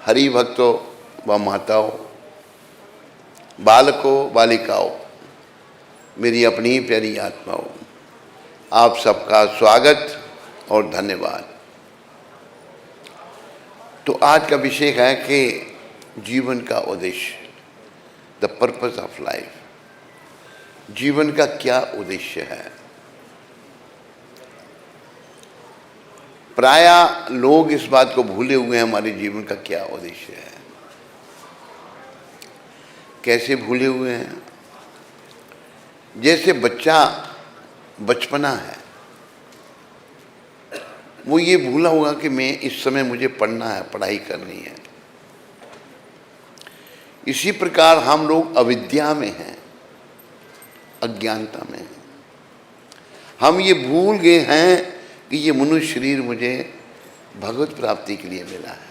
हरि भक्तों व माताओं, बालकों बालिकाओं, मेरी अपनी ही प्यारी आत्माओं, आप सबका स्वागत और धन्यवाद। तो आज का विषय है कि जीवन का उद्देश्य, द पर्पस ऑफ लाइफ। जीवन का क्या उद्देश्य है? प्रायः लोग इस बात को भूले हुए हैं, हमारे जीवन का क्या उद्देश्य है। कैसे भूले हुए हैं? जैसे बच्चा बचपना है, वो ये भूला होगा कि मैं इस समय मुझे पढ़ना है, पढ़ाई करनी है। इसी प्रकार हम लोग अविद्या में हैं, अज्ञानता में हैं। हम ये भूल गए हैं कि ये मनुष्य शरीर मुझे भगवत प्राप्ति के लिए मिला है।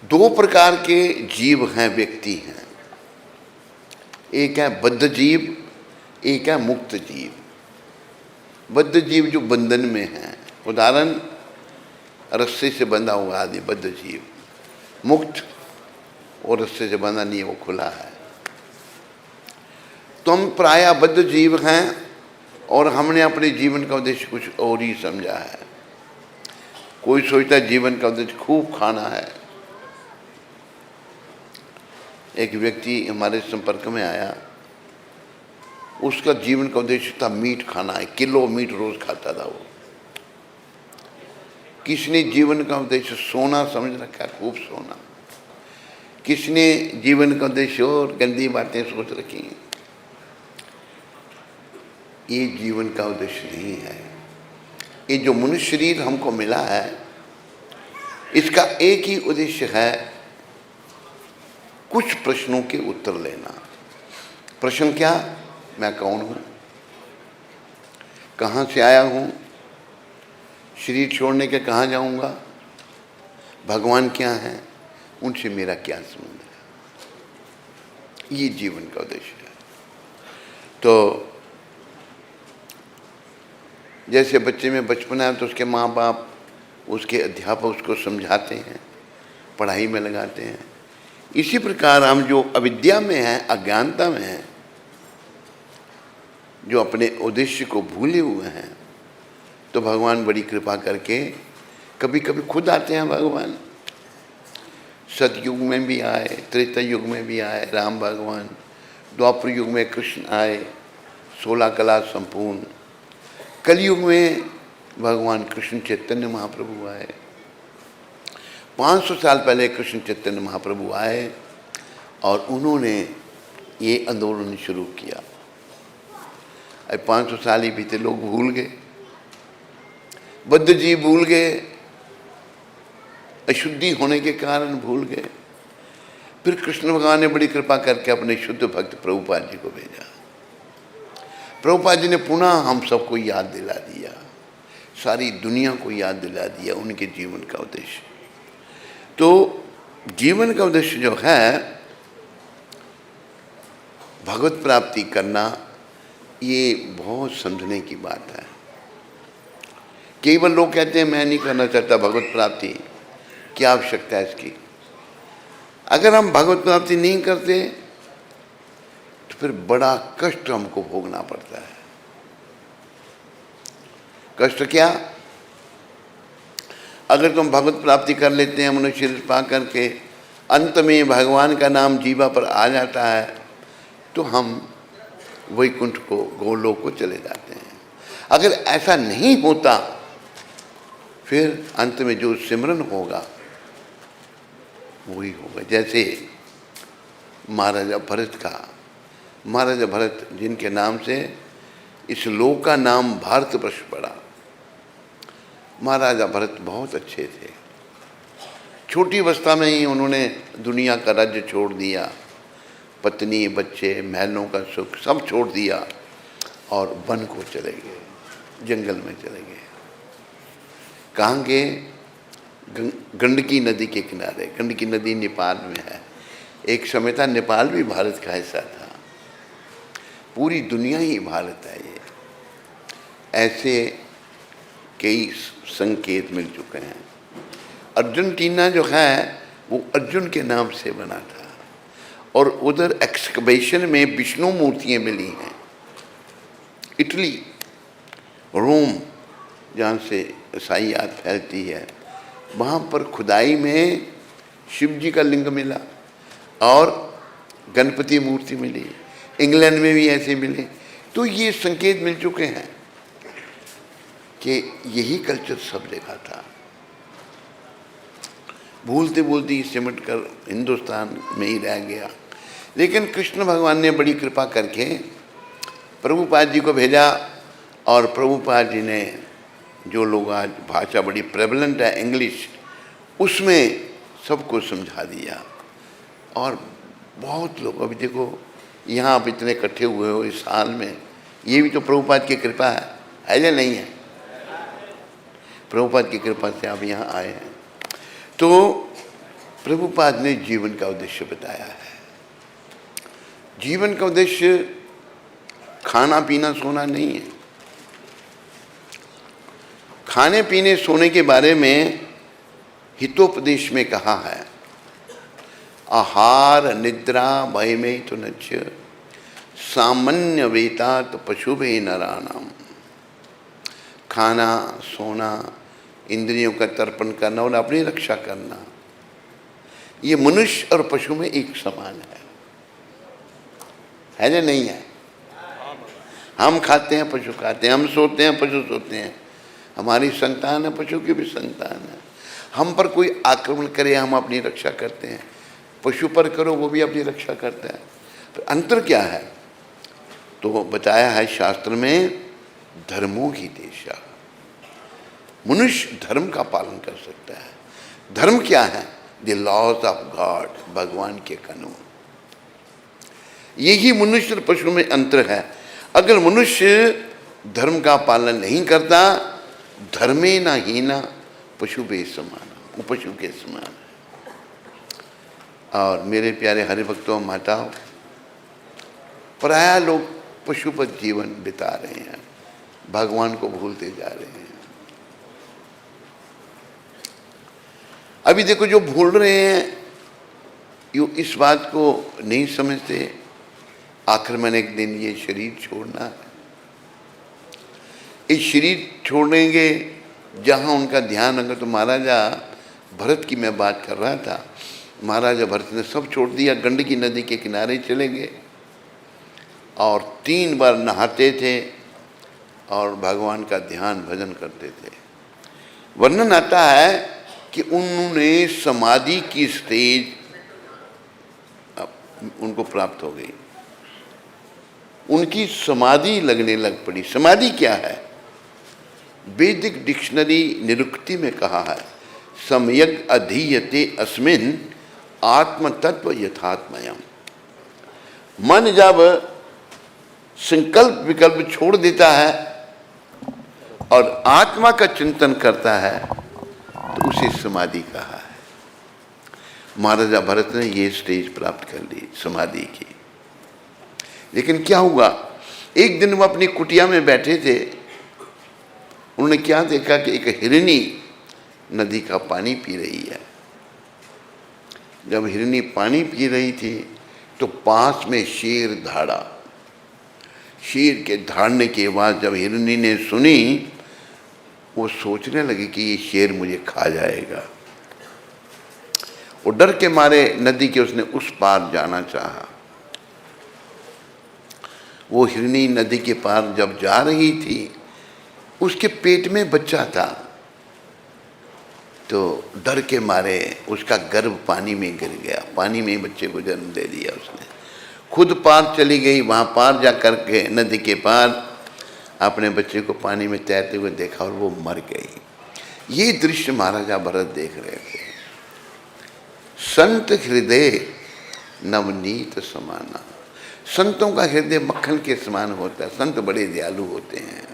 दो प्रकार के जीव हैं, व्यक्ति हैं। एक है बद्ध जीव, एक है मुक्त जीव। बद्ध जीव जो बंधन में है, उदाहरण रस्से से बंधा हुआ आदमी बद्ध जीव। मुक्त और रस्से से बंधा नहीं है, वो खुला है। तो हम प्रायः बद्ध जीव हैं और हमने अपने जीवन का उद्देश्य कुछ और ही समझा है। कोई सोचता है जीवन का उद्देश्य खूब खाना है। एक व्यक्ति हमारे संपर्क में आया, उसका जीवन का उद्देश्य था मीट खाना है, किलो मीट रोज खाता था वो। किसने जीवन का उद्देश्य सोना समझ रखा, खूब सोना। किसने जीवन का उद्देश्य और गंदी बातें सोच रखी हैं। ये जीवन का उद्देश्य नहीं है। ये जो मनुष्य शरीर हमको मिला है, इसका एक ही उद्देश्य है, कुछ प्रश्नों के उत्तर लेना। प्रश्न क्या? मैं कौन हूँ, कहाँ से आया हूँ, शरीर छोड़ने के कहाँ जाऊँगा, भगवान क्या है, उनसे मेरा क्या संबंध है। ये जीवन का उद्देश्य है। तो जैसे बच्चे में बचपना है तो उसके माँ बाप, उसके अध्यापक उसको समझाते हैं, पढ़ाई में लगाते हैं। इसी प्रकार हम जो अविद्या में हैं, अज्ञानता में हैं, जो अपने उद्देश्य को भूले हुए हैं, तो भगवान बड़ी कृपा करके कभी कभी खुद आते हैं। भगवान सतयुग में भी आए, त्रेता युग में भी आए राम भगवान, द्वापर युग में कृष्ण आए, 16 कला संपूर्ण। कलयुग में भगवान कृष्ण चैतन्य महाप्रभु आए। 500 साल पहले कृष्ण चैतन्य महाप्रभु आए और उन्होंने ये आंदोलन शुरू किया। अब 500 साल ही बीते, लोग भूल गए, बद्ध जीव भूल गए, अशुद्धि होने के कारण भूल गए। फिर कृष्ण भगवान ने बड़ी कृपा करके अपने शुद्ध भक्त प्रभुपाद जी को भेजा। प्रभुपाद जी ने पुनः हम सबको याद दिला दिया, सारी दुनिया को याद दिला दिया उनके जीवन का उद्देश्य। तो जीवन का उद्देश्य जो है भगवत प्राप्ति करना, ये बहुत समझने की बात है। केवल लोग कहते हैं मैं नहीं करना चाहता भगवत प्राप्ति, क्या आवश्यकता है इसकी। अगर हम भगवत प्राप्ति नहीं करते तो फिर बड़ा कष्ट हमको भोगना पड़ता है। कष्ट क्या? अगर तुम भगवत प्राप्ति कर लेते हैं, मनुष्य शरीर पा करके अंत में भगवान का नाम जीवा पर आ जाता है, तो हम वैकुंठ को, गोलोक को चले जाते हैं। अगर ऐसा नहीं होता, फिर अंत में जो सिमरन होगा वही होगा। जैसे महाराजा भरत का, महाराजा भरत जिनके नाम से इस लोक का नाम भारतवर्ष पड़ा। महाराजा भरत बहुत अच्छे थे। छोटी अवस्था में ही उन्होंने दुनिया का राज्य छोड़ दिया, पत्नी बच्चे महलों का सुख सब छोड़ दिया और वन को चले गए, जंगल में चले गए। कहाँ गए? गंडकी नदी के किनारे। गंडकी नदी नेपाल में है। एक समय था नेपाल भी भारत का हिस्सा था। पूरी दुनिया ही भारत है। ये ऐसे कई संकेत मिल चुके हैं। अर्जेंटीना जो है वो अर्जुन के नाम से बना था, और उधर एक्सकवेशन में विष्णु मूर्तियाँ मिली हैं। इटली, रोम, जहाँ से ईसाईयात फैलती है, वहाँ पर खुदाई में शिव जी का लिंग मिला और गणपति मूर्ति मिली। इंग्लैंड में भी ऐसे मिले। तो ये संकेत मिल चुके हैं कि यही कल्चर सब जगह था। भूलते भूलते ही सिमट कर हिंदुस्तान में ही रह गया। लेकिन कृष्ण भगवान ने बड़ी कृपा करके प्रभुपाद जी को भेजा, और प्रभुपाद जी ने, जो लोग आज भाषा बड़ी प्रेवलेंट है इंग्लिश, उसमें सबको समझा दिया। और बहुत लोग, अभी देखो यहाँ आप इतने इकट्ठे हुए हो इस साल में, ये भी तो प्रभुपाद की कृपा है या नहीं है? प्रभुपाद की कृपा से आप यहाँ आए हैं। तो प्रभुपाद ने जीवन का उद्देश्य बताया है। जीवन का उद्देश्य खाना पीना सोना नहीं है। खाने पीने सोने के बारे में हितोपदेश में कहा है, आहार निद्रा भयमे तो नच्य सामान्य वेता तो पशुभे नराणाम। खाना सोना, इंद्रियों का तर्पण करना और अपनी रक्षा करना, ये मनुष्य और पशु में एक समान है या नहीं है? हम खाते हैं, पशु खाते हैं, हम सोते हैं, पशु सोते हैं। हमारी संतान है, पशु की भी संतान है। हम पर कोई आक्रमण करे, हम अपनी रक्षा करते हैं। पशु पर करो, वो भी अपनी रक्षा करते हैं। तो अंतर क्या है? तो बताया है शास्त्र में, धर्मों की देशा। मनुष्य धर्म का पालन कर सकता है। धर्म क्या है? द लॉज ऑफ गॉड, भगवान के कानून। यही मनुष्य और पशु में अंतर है। अगर मनुष्य धर्म का पालन नहीं करता, धर्मे न हीना पशु बे समान, वो पशु के समान है। और मेरे प्यारे हरिभक्तों, माताओं, प्रायः लोग पशु पर जीवन बिता रहे हैं, भगवान को भूलते जा रहे हैं। अभी देखो, जो भूल रहे हैं यो इस बात को नहीं समझते, आखिर में एक दिन ये शरीर छोड़ना है। इस शरीर छोड़ेंगे जहाँ उनका ध्यान, अगर तो महाराजा भरत की मैं बात कर रहा था, महाराजा भरत ने सब छोड़ दिया, गंडकी नदी के किनारे चले गए और 3 बार नहाते थे और भगवान का ध्यान भजन करते थे। वर्णन आता है कि उन्होंने समाधि की स्टेज उनको प्राप्त हो गई, उनकी समाधि लगने लग पड़ी। समाधि क्या है? वैदिक डिक्शनरी निरुक्ति में कहा है, सम्यक अधीयते अस्मिन् आत्म तत्व यथात्मयम्। मन जब संकल्प विकल्प छोड़ देता है और आत्मा का चिंतन करता है, तो उसे समाधि कहा है। महाराजा भरत ने ये स्टेज प्राप्त कर ली समाधि की। लेकिन क्या हुआ, एक दिन वो अपनी कुटिया में बैठे थे, उन्होंने क्या देखा कि एक हिरनी नदी का पानी पी रही है। जब हिरनी पानी पी रही थी तो पास में शेर धाड़ा। शेर के धाड़ने के बाद जब हिरनी ने सुनी, वो सोचने लगी कि ये शेर मुझे खा जाएगा। वो डर के मारे नदी के उसने उस पार जाना चाहा। वो हिरनी नदी के पार जब जा रही थी, उसके पेट में बच्चा था, तो डर के मारे उसका गर्भ पानी में गिर गया। पानी में बच्चे को जन्म दे दिया उसने। खुद पार चली गई, वहाँ पार जा कर के नदी के पार अपने बच्चे को पानी में तैरते हुए देखा और वो मर गई। ये दृश्य महाराजा भरत देख रहे थे। संत हृदय नवनीत समाना। संतों का हृदय मक्खन के समान होता है। संत बड़े दयालु होते हैं।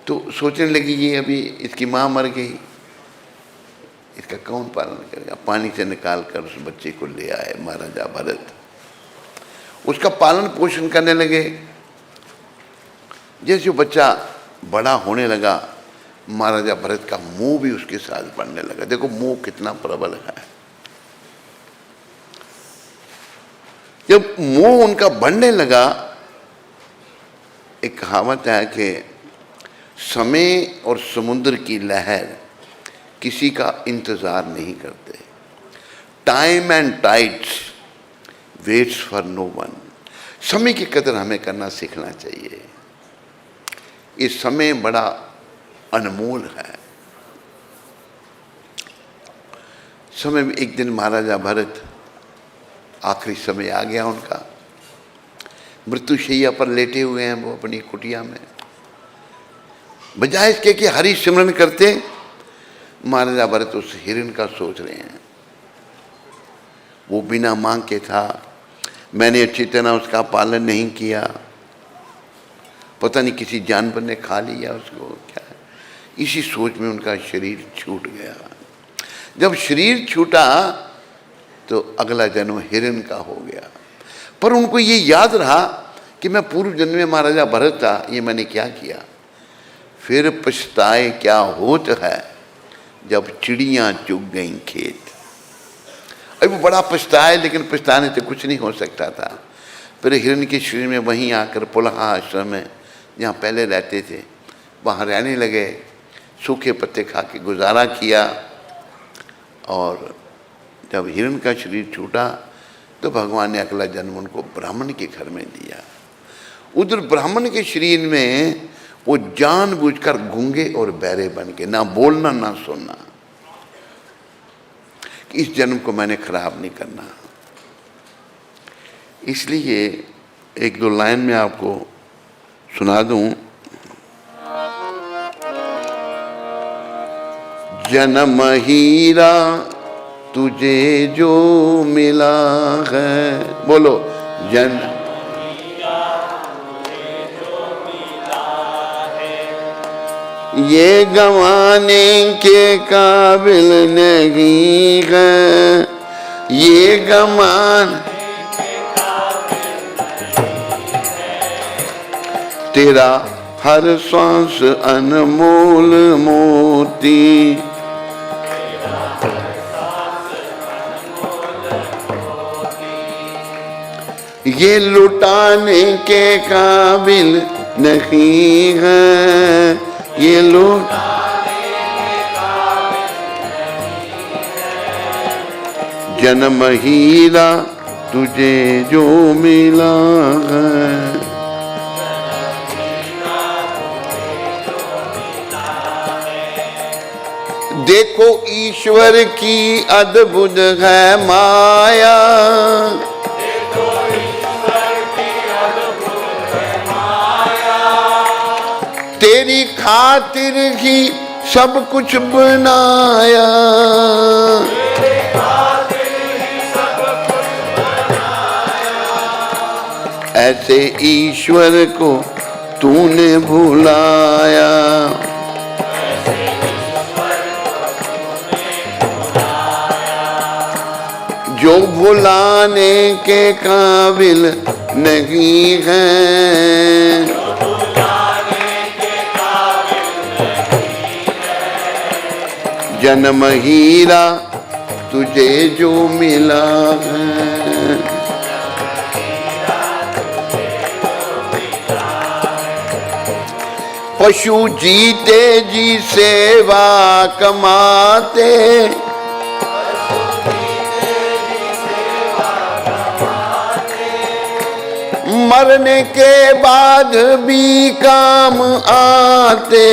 तो सोचने लगी, ये अभी इसकी माँ मर गई, इसका कौन पालन करेगा? पानी से निकाल कर उस बच्चे को ले आए महाराजा भरत। उसका पालन पोषण करने लगे। जैसे बच्चा बड़ा होने लगा, महाराजा भरत का मोह भी उसके साथ बढ़ने लगा। देखो मोह कितना प्रबल है। जब मोह उनका बढ़ने लगा, एक कहावत है कि समय और समुद्र की लहर किसी का इंतजार नहीं करते। Time and tides waits for no one. समय की कदर हमें करना सीखना चाहिए। ये समय बड़ा अनमोल है। समय में एक दिन महाराजा भरत, आखिरी समय आ गया उनका, मृत्युशैया पर लेटे हुए हैं वो अपनी कुटिया में। बजाय इसके कि हरि सिमरन करते, महाराजा भरत उस हिरण का सोच रहे हैं। वो बिना मांग के था, मैंने अच्छी तरह उसका पालन नहीं किया, पता नहीं किसी जानवर ने खा लिया उसको, क्या। इसी सोच में उनका शरीर छूट गया। जब शरीर छूटा तो अगला जन्म हिरण का हो गया। पर उनको ये याद रहा कि मैं पूर्व जन्म में महाराजा भरत था, ये मैंने क्या किया। फिर पछताए क्या होत है, जब चिड़ियाँ चुग गईं खेत। अभी वो बड़ा पछताए, लेकिन पछताने से कुछ नहीं हो सकता था। फिर हिरण के शरीर में वहीं आकर पुलहा आश्रम में, जहाँ पहले रहते थे, वहाँ रहने लगे। सूखे पत्ते खा के गुजारा किया। और जब हिरण का शरीर छूटा तो भगवान ने अगला जन्म उनको ब्राह्मण के घर में दिया। उधर ब्राह्मण के शरीर में वो जानबूझकर गूंगे और बहरे बन के, ना बोलना ना सुनना। इस जन्म को मैंने खराब नहीं करना। इसलिए एक दो लाइन में आपको सुना दूं। जन्म हीरा तुझे जो मिला है, बोलो जन्म ये गंवाने के काबिल नहीं है, ये गंवान तेरा हर सांस अनमोल मोती। ये लुटाने के काबिल नहीं है, ये लोग जन्म हीरा तुझे जो मिला है। देखो ईश्वर की अद्भुत है माया, तेरी खातिर ही सब कुछ बनाया। ऐसे ईश्वर को तूने भुलाया। जो भुलाने के काबिल नहीं है, जन्म हीरा तुझे जो मिला है। पशु जीते जी सेवा कमाते, मरने के बाद भी काम आते।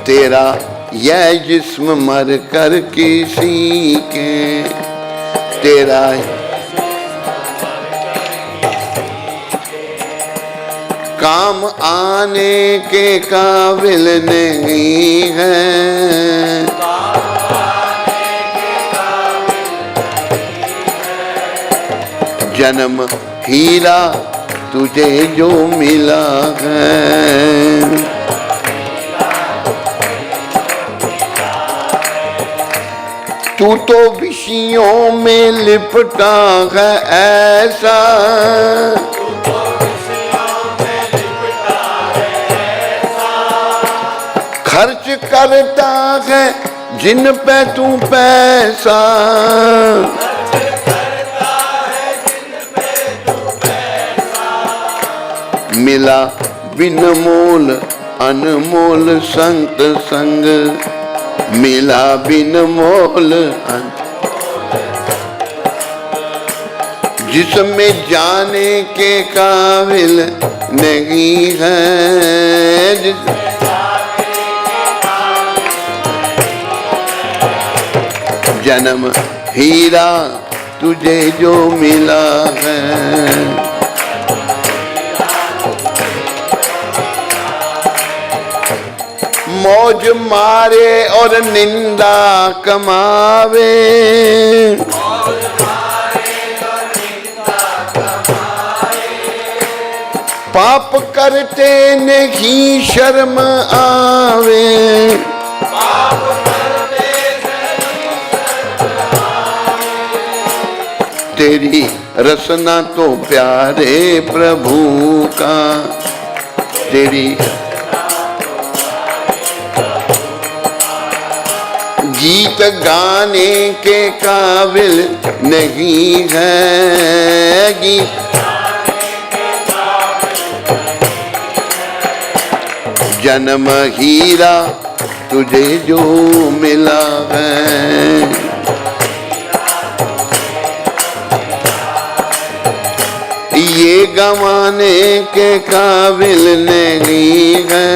तेरा यह जिस्म मर कर किसी के, तेरा काम आने के काबिल नहीं है। जन्म हीरा तुझे जो मिला है। तू तो विषयों में लिपटा है ऐसा, खर्च करता है जिन पे तू पैसा, मिला बिन मोल अनमोल संत संग, मिला बिन मोल जिसमें जाने के काबिल नहीं है, जन्म हीरा तुझे जो मिला है, मौज मारे और निंदा कमावे, पाप करते नहीं शर्म आवे, तेरी रसना तो प्यारे प्रभु का, तेरी गीत गाने के काबिल नहीं है, गीत जन्म हीरा तुझे जो मिला है, ये गंवाने के काबिल नहीं है,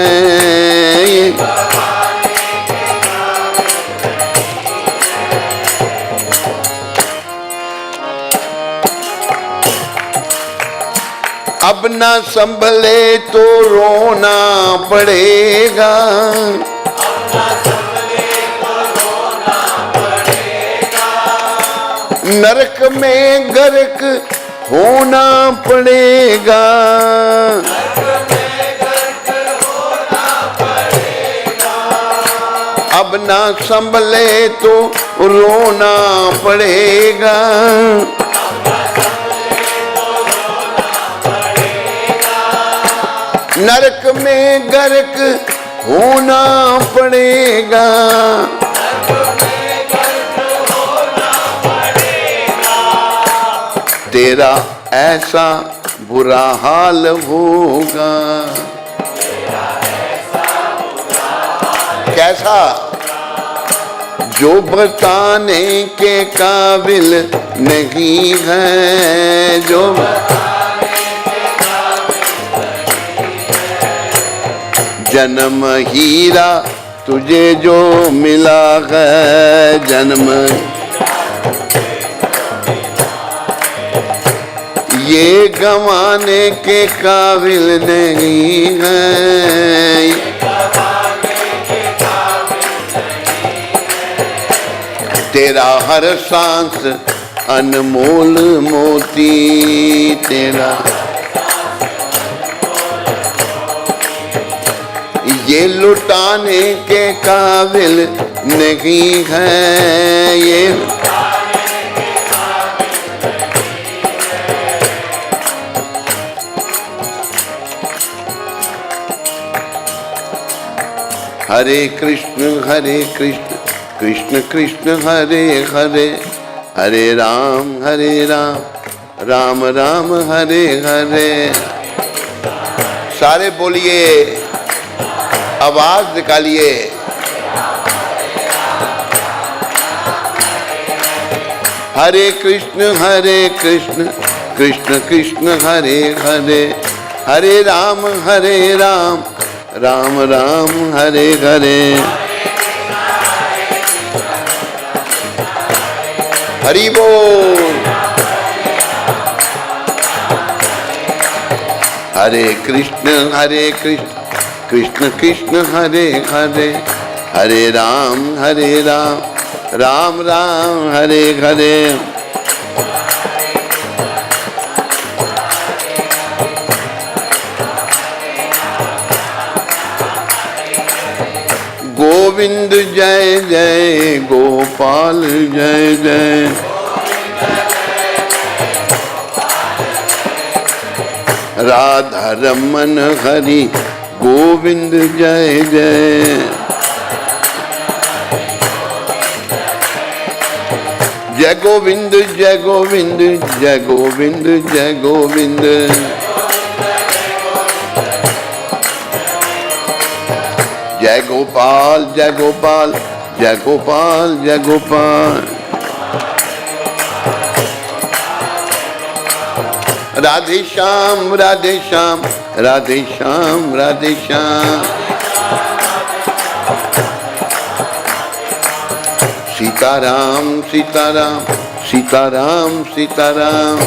अब ना संभले तो रोना पड़ेगा, नरक में गर्क होना पड़ेगा, अब ना संभले तो रोना पड़ेगा, नरक में गर्क होना पड़ेगा, तेरा ऐसा बुरा हाल होगा, कैसा जो बताने के काबिल नहीं है, जो जन्म हीरा तुझे जो मिला है, जन्म ये गंवाने के काबिल नहीं है, तेरा हर सांस अनमोल मोती, तेरा ये लुटाने के काबिल नहीं है, ये हरे कृष्ण कृष्ण कृष्ण हरे हरे, हरे राम राम राम हरे हरे। सारे बोलिए, आवाज निकालिए। हरे कृष्ण कृष्ण कृष्ण हरे हरे, हरे राम राम राम हरे हरे। हरि बोल। हरे कृष्ण कृष्ण कृष्ण हरे हरे, हरे राम राम राम हरे हरे। गोविंद जय जय, गोपाल जय जय, राधा रमन हरि गोविंद जय जय। जय गोविंद जय गोविंद जय गोविंद जय गोविंद। जय गोपाल जय गोपाल जय गोपाल जय गोपाल। राधे श्याम राधे श्याम राधे श्याम राधे श्याम। सीताराम सीताराम सीताराम सीताराम।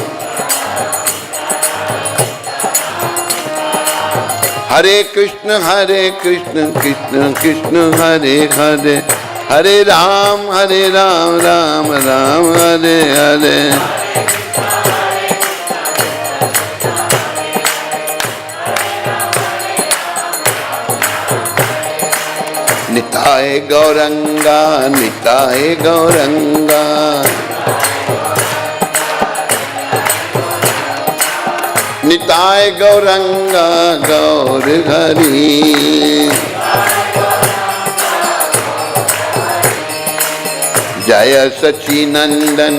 हरे कृष्ण कृष्ण कृष्ण हरे हरे, हरे राम राम राम हरे हरे। निताय गौरंगा निताय गौरंगा। निताय गौरंगा गौर हरि। जय सच्चिनंदन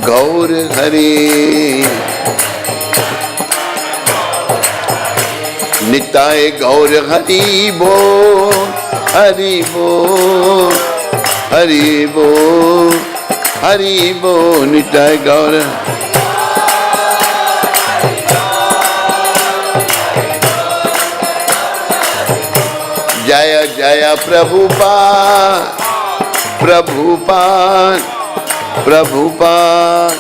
गौर हरि। निताय गौर हरि बोल हरि बोल हरि बोल हरि बोल। निताय गौर जय जय प्रभुपाद प्रभुपाद प्रभुपाद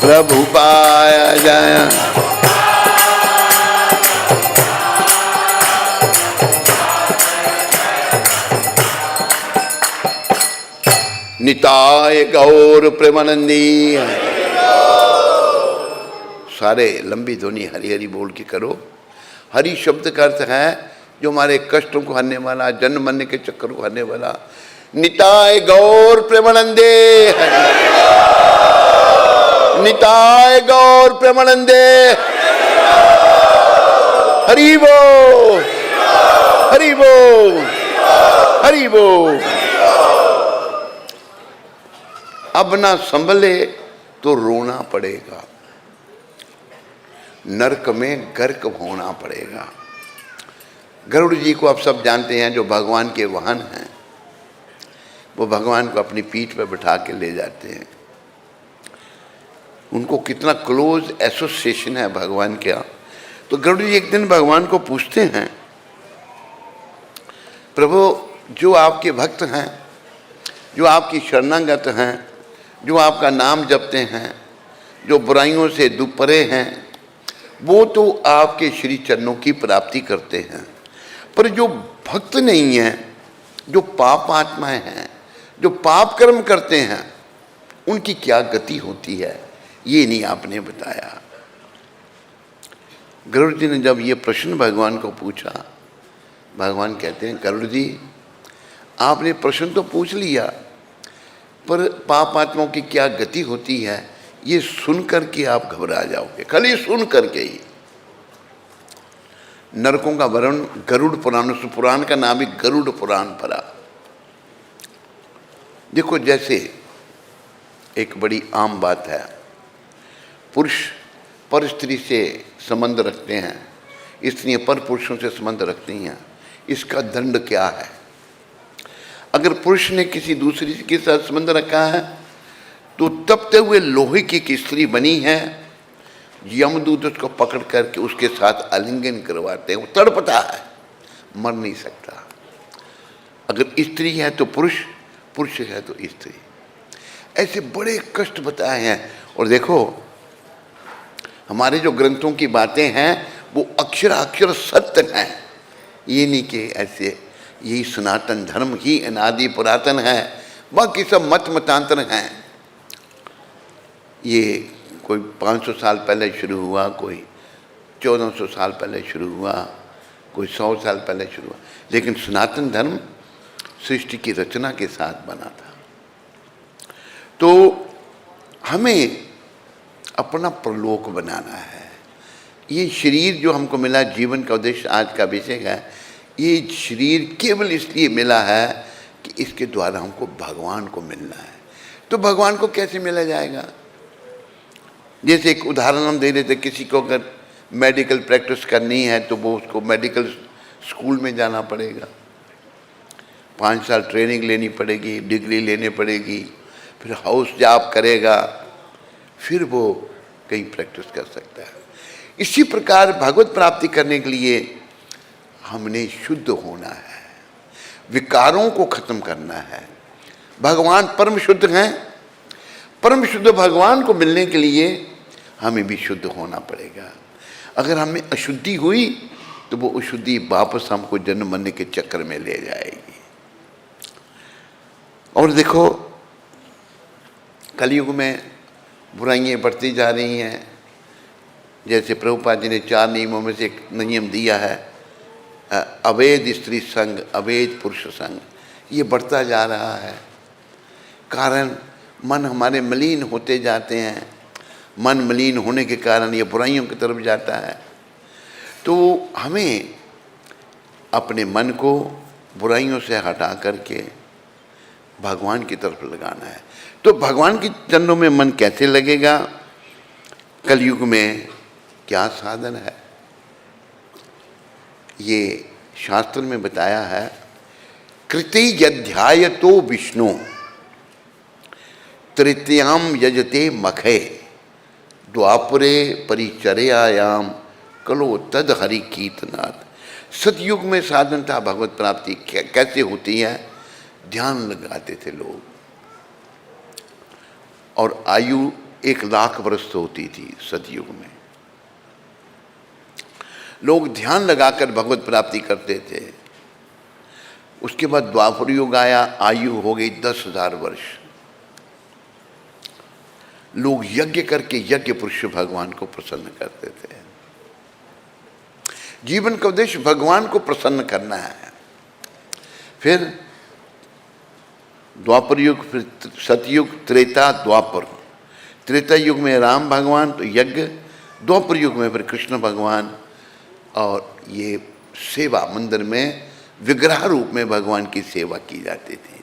प्रभुपाद जय। निताय गौर प्रेमानंदी। सारे लंबी ध्वनि हरि हरि बोल के करो। हरि शब्द का अर्थ है जो हमारे कष्टों को हरने वाला, जन्म मरने के चक्कर को हरने वाला। निताय गौर प्रेमानंदे निताय गौर प्रेमानंदे। हरि बोल हरि बोल हरि बोल। अब ना संभले तो रोना पड़ेगा, नरक में गर्क होना पड़ेगा। गरुड़ जी को आप सब जानते हैं, जो भगवान के वाहन हैं। वो भगवान को अपनी पीठ पर बिठा के ले जाते हैं। उनको कितना क्लोज एसोसिएशन है भगवान का। तो गरुड़ जी एक दिन भगवान को पूछते हैं, प्रभु जो आपके भक्त हैं, जो आपकी शरणागत हैं, जो आपका नाम जपते हैं, जो बुराइयों से दुपरे हैं, वो तो आपके श्री चरणों की प्राप्ति करते हैं। पर जो भक्त नहीं है, जो पाप आत्माएं हैं, जो पाप कर्म करते हैं, उनकी क्या गति होती है, ये नहीं आपने बताया। गरुड़ जी ने जब ये प्रश्न भगवान को पूछा, भगवान कहते हैं, गरुड़ जी आपने प्रश्न तो पूछ लिया, पर पाप आत्माओं की क्या गति होती है ये सुन करके आप घबरा जाओगे। खाली सुन करके ही। नरकों का वर्णन गरुड़ पुराण, उस पुराण का नाम ही गरुड़ पुराण पड़ा। देखो, जैसे एक बड़ी आम बात है, पुरुष पर स्त्री से संबंध रखते हैं, स्त्रियां पर पुरुषों से संबंध रखती हैं। इसका दंड क्या है? अगर पुरुष ने किसी दूसरी के साथ संबंध रखा है तो तपते हुए लोहे की एक स्त्री बनी है, यमदूत उसको पकड़ करके उसके साथ आलिंगन करवाते हैं। वो तड़पता है, मर नहीं सकता। अगर स्त्री है तो पुरुष, पुरुष है तो स्त्री। ऐसे बड़े कष्ट बताए हैं। और देखो, हमारे जो ग्रंथों की बातें हैं वो अक्षराक्षर सत्य हैं। ये नहीं कि ऐसे यही सनातन धर्म ही अनादि पुरातन है, बाकी सब मत मतांतर हैं। ये कोई 500 साल पहले शुरू हुआ, कोई 1400 साल पहले शुरू हुआ, कोई 100 साल पहले शुरू हुआ, लेकिन सनातन धर्म सृष्टि की रचना के साथ बना था। तो हमें अपना प्रलोक बनाना है। ये शरीर जो हमको मिला, जीवन का उद्देश्य आज का विषय है, ये शरीर केवल इसलिए मिला है कि इसके द्वारा हमको भगवान को मिलना है। तो भगवान को कैसे मिला जाएगा? जैसे एक उदाहरण हम दे देते, किसी को अगर मेडिकल प्रैक्टिस करनी है तो वो उसको मेडिकल स्कूल में जाना पड़ेगा, 5 साल ट्रेनिंग लेनी पड़ेगी, डिग्री लेनी पड़ेगी, फिर हाउस जॉब करेगा, फिर वो कहीं प्रैक्टिस कर सकता है। इसी प्रकार भगवत प्राप्ति करने के लिए हमने शुद्ध होना है, विकारों को खत्म करना है। भगवान परम शुद्ध हैं, परम शुद्ध भगवान को मिलने के लिए हमें भी शुद्ध होना पड़ेगा। अगर हमें अशुद्धि हुई तो वो अशुद्धि वापस हमको जन्म मरने के चक्कर में ले जाएगी। और देखो, कलयुग में बुराइयां बढ़ती जा रही हैं। जैसे प्रभुपाद जी ने 4 नियमों में से एक नियम दिया है, अवैध स्त्री संग, अवैध पुरुष संग, ये बढ़ता जा रहा है। कारण मन हमारे मलिन होते जाते हैं, मन मलिन होने के कारण ये बुराइयों की तरफ जाता है। तो हमें अपने मन को बुराइयों से हटा करके भगवान की तरफ लगाना है। तो भगवान के चरणों में मन कैसे लगेगा? कलयुग में क्या साधन है? ये शास्त्र में बताया है, कृति यध्यायतो विष्णु तृतीयाम यजते मखे द्वापरे परिचर्यायाम कलो तद हरि कीर्तनाथ। सतयुग में साधन था भगवत प्राप्ति। कैसे होती है? ध्यान लगाते थे लोग, और आयु 1 लाख वर्ष होती थी सतयुग में। लोग ध्यान लगाकर भगवत प्राप्ति करते थे। उसके बाद द्वापर युग आया, आयु हो गई 10,000 वर्ष। लोग यज्ञ करके यज्ञ पुरुष भगवान को प्रसन्न करते थे। जीवन का उद्देश्य भगवान को प्रसन्न करना है। फिर द्वापर युग, फिर सतयुग, त्रेता, द्वापर। त्रेता युग में राम भगवान तो यज्ञ, द्वापर युग में फिर कृष्ण भगवान, और ये सेवा मंदिर में विग्रह रूप में भगवान की सेवा की जाती थी।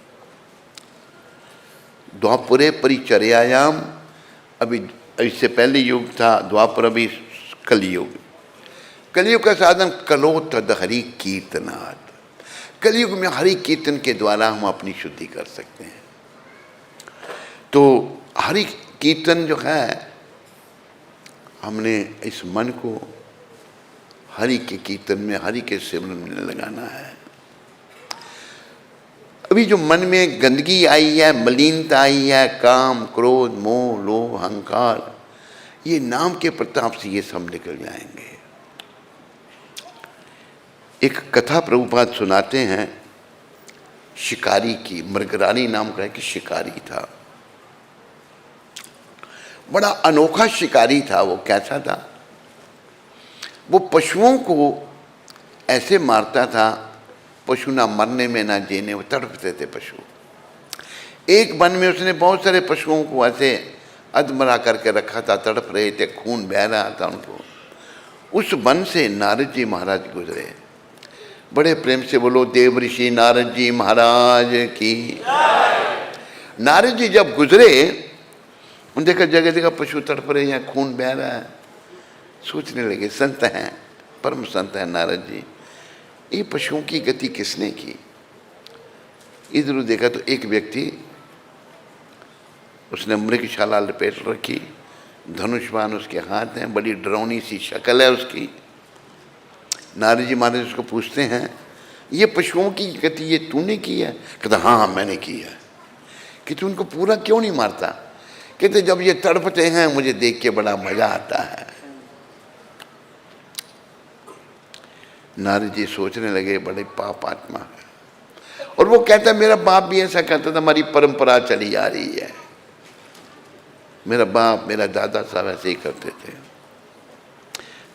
द्वापरे परिचर्यायाम, अभी इससे पहले युग था द्वापर, अभी कलयुग। कलयुग का साधन कलो तद हरि कीर्तनाथ। कलयुग में हरि कीर्तन के द्वारा हम अपनी शुद्धि कर सकते हैं। तो हरि कीर्तन जो है, हमने इस मन को हरि के कीर्तन में, हरि के सिमरन में लगाना है। अभी जो मन में गंदगी आई है, मलिनता आई है, काम, क्रोध, मोह, लोभ, अहंकार, ये नाम के प्रताप से ये सब निकल जाएंगे। एक कथा प्रभुपाद सुनाते हैं शिकारी की। मृगरानी नाम का एक शिकारी था, बड़ा अनोखा शिकारी था। वो कैसा था? वो पशुओं को ऐसे मारता था, पशु ना मरने में ना जीने, वो तड़पते थे पशु। एक वन में उसने बहुत सारे पशुओं को ऐसे अधमरा करके रखा था, तड़प रहे थे, खून बह रहा था उनको। उस वन से नारद जी महाराज गुजरे। बड़े प्रेम से बोलो, देव ऋषि नारद जी महाराज की। नारद जी जब गुजरे, उन देखा जगह जगह पशु तड़प रहे हैं, खून बह रहा है। सोचने लगे, संत हैं, परम संत हैं नारद जी, ये पशुओं की गति किसने की? इधर देखा तो एक व्यक्ति, उसने मृगशाला लपेट रखी, धनुष्बाण उसके हाथ हैं, बड़ी डरावनी सी शक्ल है उसकी। नारद जी महाराज उसको पूछते हैं, ये पशुओं की गति ये तूने की है? कहता हाँ मैंने की है। कि तू उनको पूरा क्यों नहीं मारता? कहते जब ये तड़पते हैं मुझे देख के बड़ा मजा आता है। नारद जी सोचने लगे, बड़े पाप आत्मा है। और वो कहता मेरा बाप भी ऐसा कहता था, हमारी परंपरा चली आ रही है, मेरा बाप मेरा दादा साहब ऐसे ही करते थे।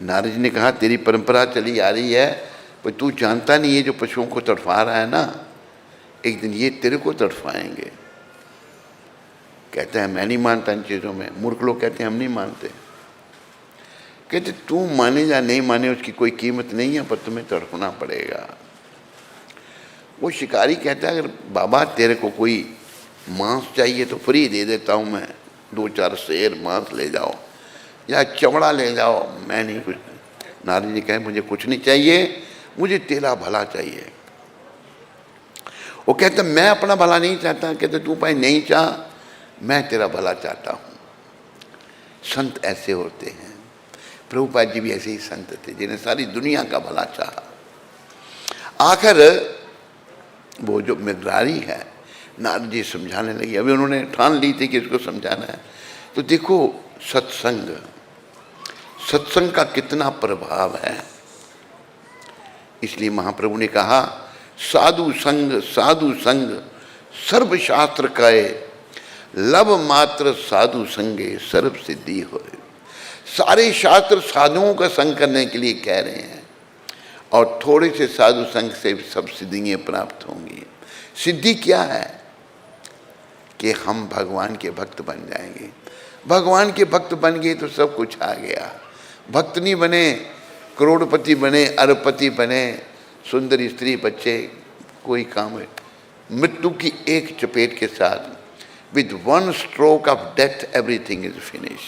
नारद जी ने कहा तेरी परंपरा चली आ रही है, पर तू जानता नहीं ये जो पशुओं को तड़फा रहा है ना, एक दिन ये तेरे को तड़फाएंगे। कहता है मैं नहीं मानता इन चीज़ों में। मूर्ख लोग कहते हैं हम नहीं मानते। कहते तू माने या नहीं माने उसकी कोई कीमत नहीं है, पर तुम्हें तड़पना पड़ेगा। वो शिकारी कहता है अगर बाबा तेरे को कोई मांस चाहिए तो फ्री दे देता हूँ मैं, 2-4 शेर मांस ले जाओ या चमड़ा ले जाओ, मैं नहीं कुछ। नारद जी कहे मुझे कुछ नहीं चाहिए, मुझे तेरा भला चाहिए। वो कहते मैं अपना भला नहीं चाहता। कहते तू भाई नहीं चाह, मैं तेरा भला चाहता हूँ। संत ऐसे होते हैं। प्रभुपाद जी भी ऐसे ही संत थे जिन्हें सारी दुनिया का भला चाहा। आखिर वो जो मृगरारी है, नारद जी समझाने लगी। अभी उन्होंने ठान ली थी कि इसको समझाना है। तो देखो सत्संग, सत्संग का कितना प्रभाव है। इसलिए महाप्रभु ने कहा साधु संग सर्व शास्त्र कहे, लब मात्र साधु संगे सर्व सिद्धि होए। सारे शास्त्र साधुओं का संग करने के लिए कह रहे हैं और थोड़े से साधु संग से सब सिद्धियां प्राप्त होंगी। सिद्धि क्या है कि हम भगवान के भक्त बन जाएंगे। भगवान के भक्त बन गए तो सब कुछ आ गया। भक्त नहीं बने, करोड़पति बने, अरबपति बने, सुंदर स्त्री बच्चे, कोई काम है। मृत्यु की एक चपेट के साथ, with one stroke of death everything is finish.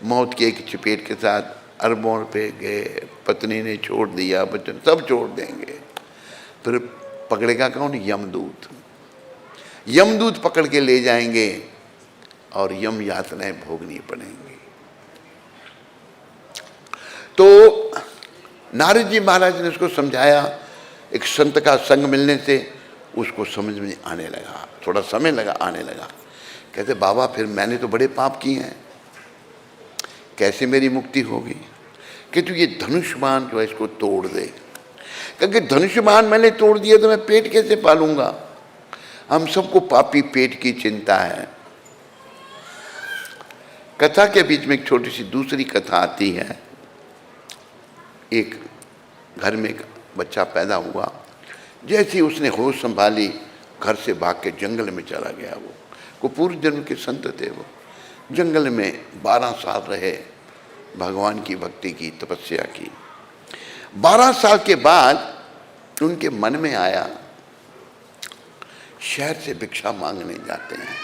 मौत की एक चपेट के साथ अरबों पे गए, पत्नी ने छोड़ दिया, बच्चन सब छोड़ देंगे। फिर पकड़ेगा कौन? यमदूत। यमदूत पकड़ के ले जाएंगे और यम यातनाएं भोगनी पड़ेंगी। तो नारद जी महाराज ने उसको समझाया। एक संत का संग मिलने से उसको समझ में आने लगा, थोड़ा समय लगा आने लगा। कहते बाबा फिर मैंने तो बड़े पाप किए हैं, कैसे मेरी मुक्ति होगी? कि तू ये धनुष्मान जो है इसको तोड़ दे। क्योंकि धनुष्मान मैंने तोड़ दिया तो मैं पेट कैसे पालूंगा? हम सबको पापी पेट की चिंता है। कथा के बीच में एक छोटी सी दूसरी कथा आती है। एक घर में एक बच्चा पैदा हुआ, जैसे ही उसने होश संभाली घर से भाग के जंगल में चला गया। वो पूर्व जन्म के संत थे। वो जंगल में 12 साल रहे, भगवान की भक्ति की, तपस्या की। 12 साल के बाद उनके मन में आया शहर से भिक्षा मांगने जाते हैं।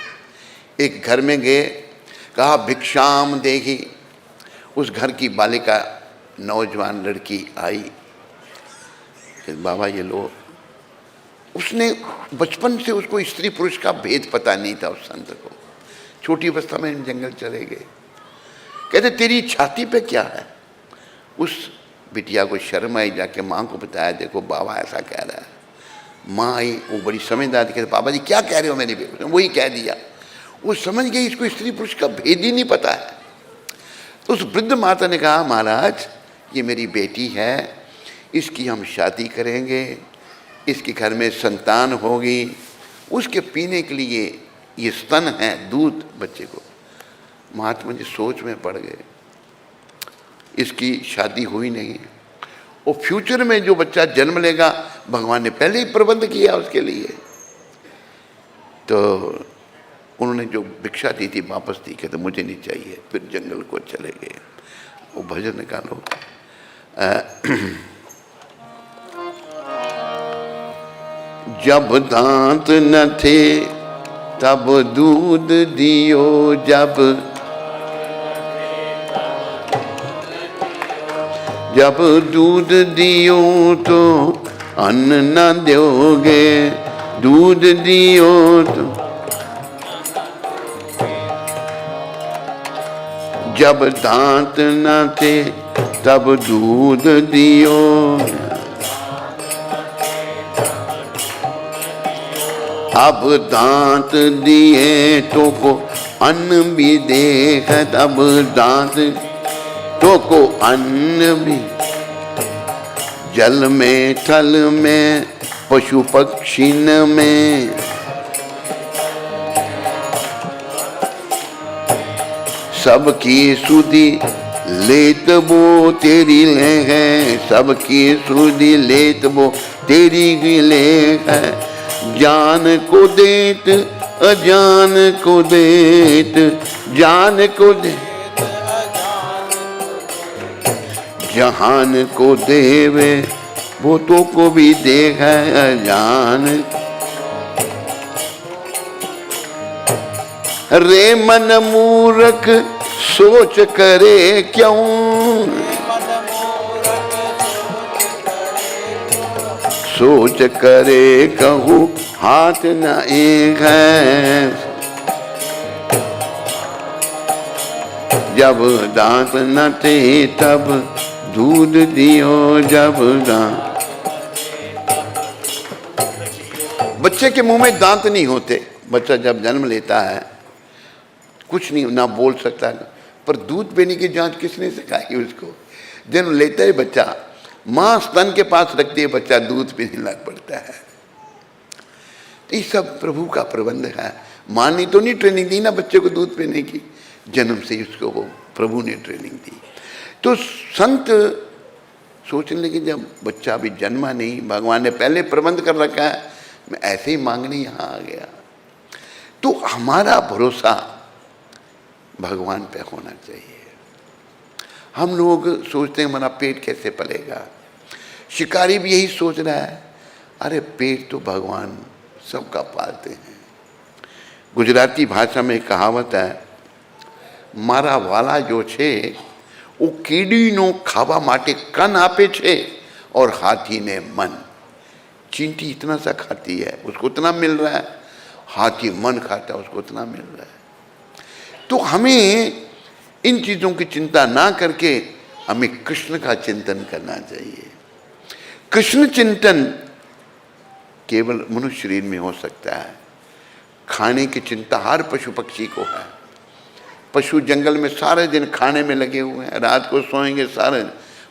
एक घर में गए, कहा भिक्षाम देगी। उस घर की बालिका नौजवान लड़की आई कि बाबा ये लो। उसने बचपन से उसको स्त्री पुरुष का भेद पता नहीं था। उस संत को छोटी अवस्था में जंगल चले गए। कहते तेरी छाती पे क्या है? उस बिटिया को शर्म आई, जाके माँ को बताया, देखो बाबा ऐसा कह रहा है। माँ आई, वो बड़ी समझदार थी। कहते बाबा जी क्या कह रहे हो मेरी बेटी? वही कह दिया। वो समझ गई इसको स्त्री पुरुष का भेद ही नहीं पता है। तो उस वृद्ध माता ने कहा महाराज ये मेरी बेटी है, इसकी हम शादी करेंगे, इसके घर में संतान होगी, उसके पीने के लिए ये स्तन है, दूध बच्चे को। महात्मा जी सोच में पड़ गए, इसकी शादी हुई नहीं और फ्यूचर में जो बच्चा जन्म लेगा भगवान ने पहले ही प्रबंध किया उसके लिए। तो उन्होंने जो भिक्षा दी थी वापस दी, कहते मुझे नहीं चाहिए। फिर जंगल को चले गए। वो भजन निकालो, जब दांत न थे तब दूध दियो, जब दूध दियो तो अन्न न दोगे, दूध दियो तो जब दांत न थे तब दूध दियो, अब दांत दिए तो को अन्न भी देख, तब दांत तो को अन्न भी। जल में थल में पशु पक्षीन में, सबकी सुधि लेत वो तेरी ले है, सबकी सुधि लेत वो तेरी ले है। जान को देत अजान को देत, जान को देत जहान को देवे वो तो को भी देख है अजान। रे मन मूर्ख सोच करे क्यों, सोच करे कहूँ हाथ न एक है, जब दांत न थे तब दूध दियो जब दांत। बच्चे के मुंह में दांत नहीं होते, बच्चा जब जन्म लेता है कुछ नहीं, ना बोल सकता है, पर दूध पीने की जांच किसने सिखाई उसको? जन्म लेता है बच्चा, माँ स्तन के पास रखती है, बच्चा दूध पीने लग पड़ता है। ये सब प्रभु का प्रबंध है। माँ ने तो नहीं ट्रेनिंग दी ना बच्चे को दूध पीने की, जन्म से उसको वो प्रभु ने ट्रेनिंग दी। तो संत सोचने लगे जब बच्चा अभी जन्मा नहीं, भगवान ने पहले प्रबंध कर रखा है, मैं ऐसे ही मांगने यहाँ आ गया। तो हमारा भरोसा भगवान पे होना चाहिए। हम लोग सोचते हैं हमारा पेट कैसे पलेगा, शिकारी भी यही सोच रहा है, अरे पेट तो भगवान सबका पालते हैं। गुजराती भाषा में कहावत है, मारा वाला जो छे वो कीड़ीनो खावा माटे कन आपे छे और हाथी ने मन। चींटी इतना सा खाती है उसको उतना मिल रहा है, हाथी मन खाता है उसको उतना मिल रहा है। तो हमें इन चीज़ों की चिंता ना करके हमें कृष्ण का चिंतन करना चाहिए। कृष्ण चिंतन केवल मनुष्य शरीर में हो सकता है। खाने की चिंता हर पशु पक्षी को है। पशु जंगल में सारे दिन खाने में लगे हुए हैं, रात को सोएंगे सारे,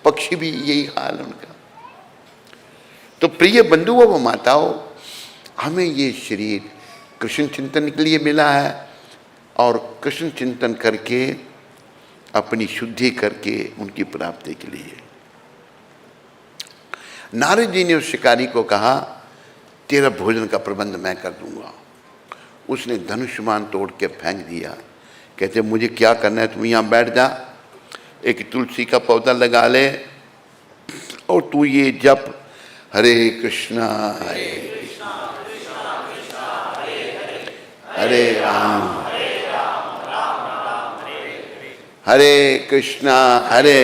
पक्षी भी यही हाल उनका। तो प्रिय बंधुओं व माताओं, हमें ये शरीर कृष्ण चिंतन के लिए मिला है और कृष्ण चिंतन करके अपनी शुद्धि करके उनकी प्राप्ति के लिए। नारद जी ने उस शिकारी को कहा, तेरा भोजन का प्रबंध मैं कर दूंगा। उसने धनुष्मान तोड़ के फेंक दिया। कहते मुझे क्या करना है, तुम यहाँ बैठ जा, एक तुलसी का पौधा लगा ले और तू ये जप, हरे कृष्णा हरे कृष्णा हरे राम हरे कृष्णा हरे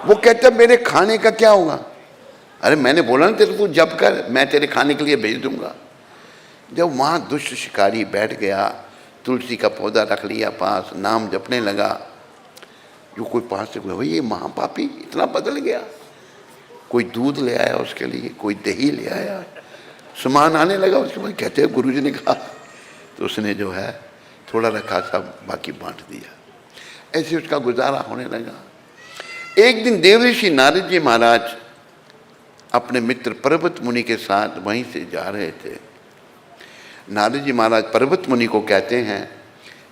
वो कहता मेरे खाने का क्या होगा? अरे मैंने बोला ना तेरे को जप कर, मैं तेरे खाने के लिए भेज दूंगा। जब वहाँ दुष्ट शिकारी बैठ गया, तुलसी का पौधा रख लिया पास, नाम जपने लगा, जो कोई पास से भाई ये महापापी इतना बदल गया। कोई दूध ले आया उसके लिए, कोई दही ले आया, सामान आने लगा उसके बाद। कहते हैं गुरुजी ने कहा, तो उसने जो है थोड़ा रखा, सब बाकी बांट दिया। ऐसे उसका गुजारा होने लगा। एक दिन देवऋषि नारद जी महाराज अपने मित्र पर्वत मुनि के साथ वहीं से जा रहे थे। नारद जी महाराज पर्वत मुनि को कहते हैं,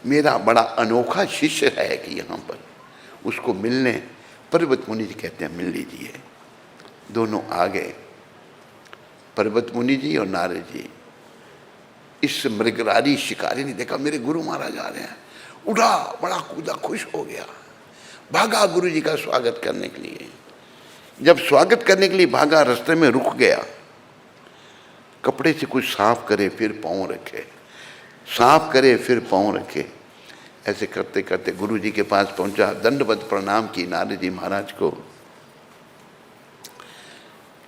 मेरा बड़ा अनोखा शिष्य है कि यहाँ पर, उसको मिलने। पर्वत मुनि जी कहते हैं मिल लीजिए। दोनों आ गए, पर्वत मुनि जी और नारद जी। इस मृगरारी शिकारी ने देखा मेरे गुरु महाराज आ रहे हैं, उठा, बड़ा कूदा, खुश हो गया, भागा गुरु जी का स्वागत करने के लिए। जब स्वागत करने के लिए भागा, रास्ते में रुक गया, कपड़े से कुछ साफ करे फिर पाँव रखे, साफ करे फिर पाँव रखे। ऐसे करते करते गुरु जी के पास पहुंचा, दंडवत प्रणाम की नारद जी महाराज को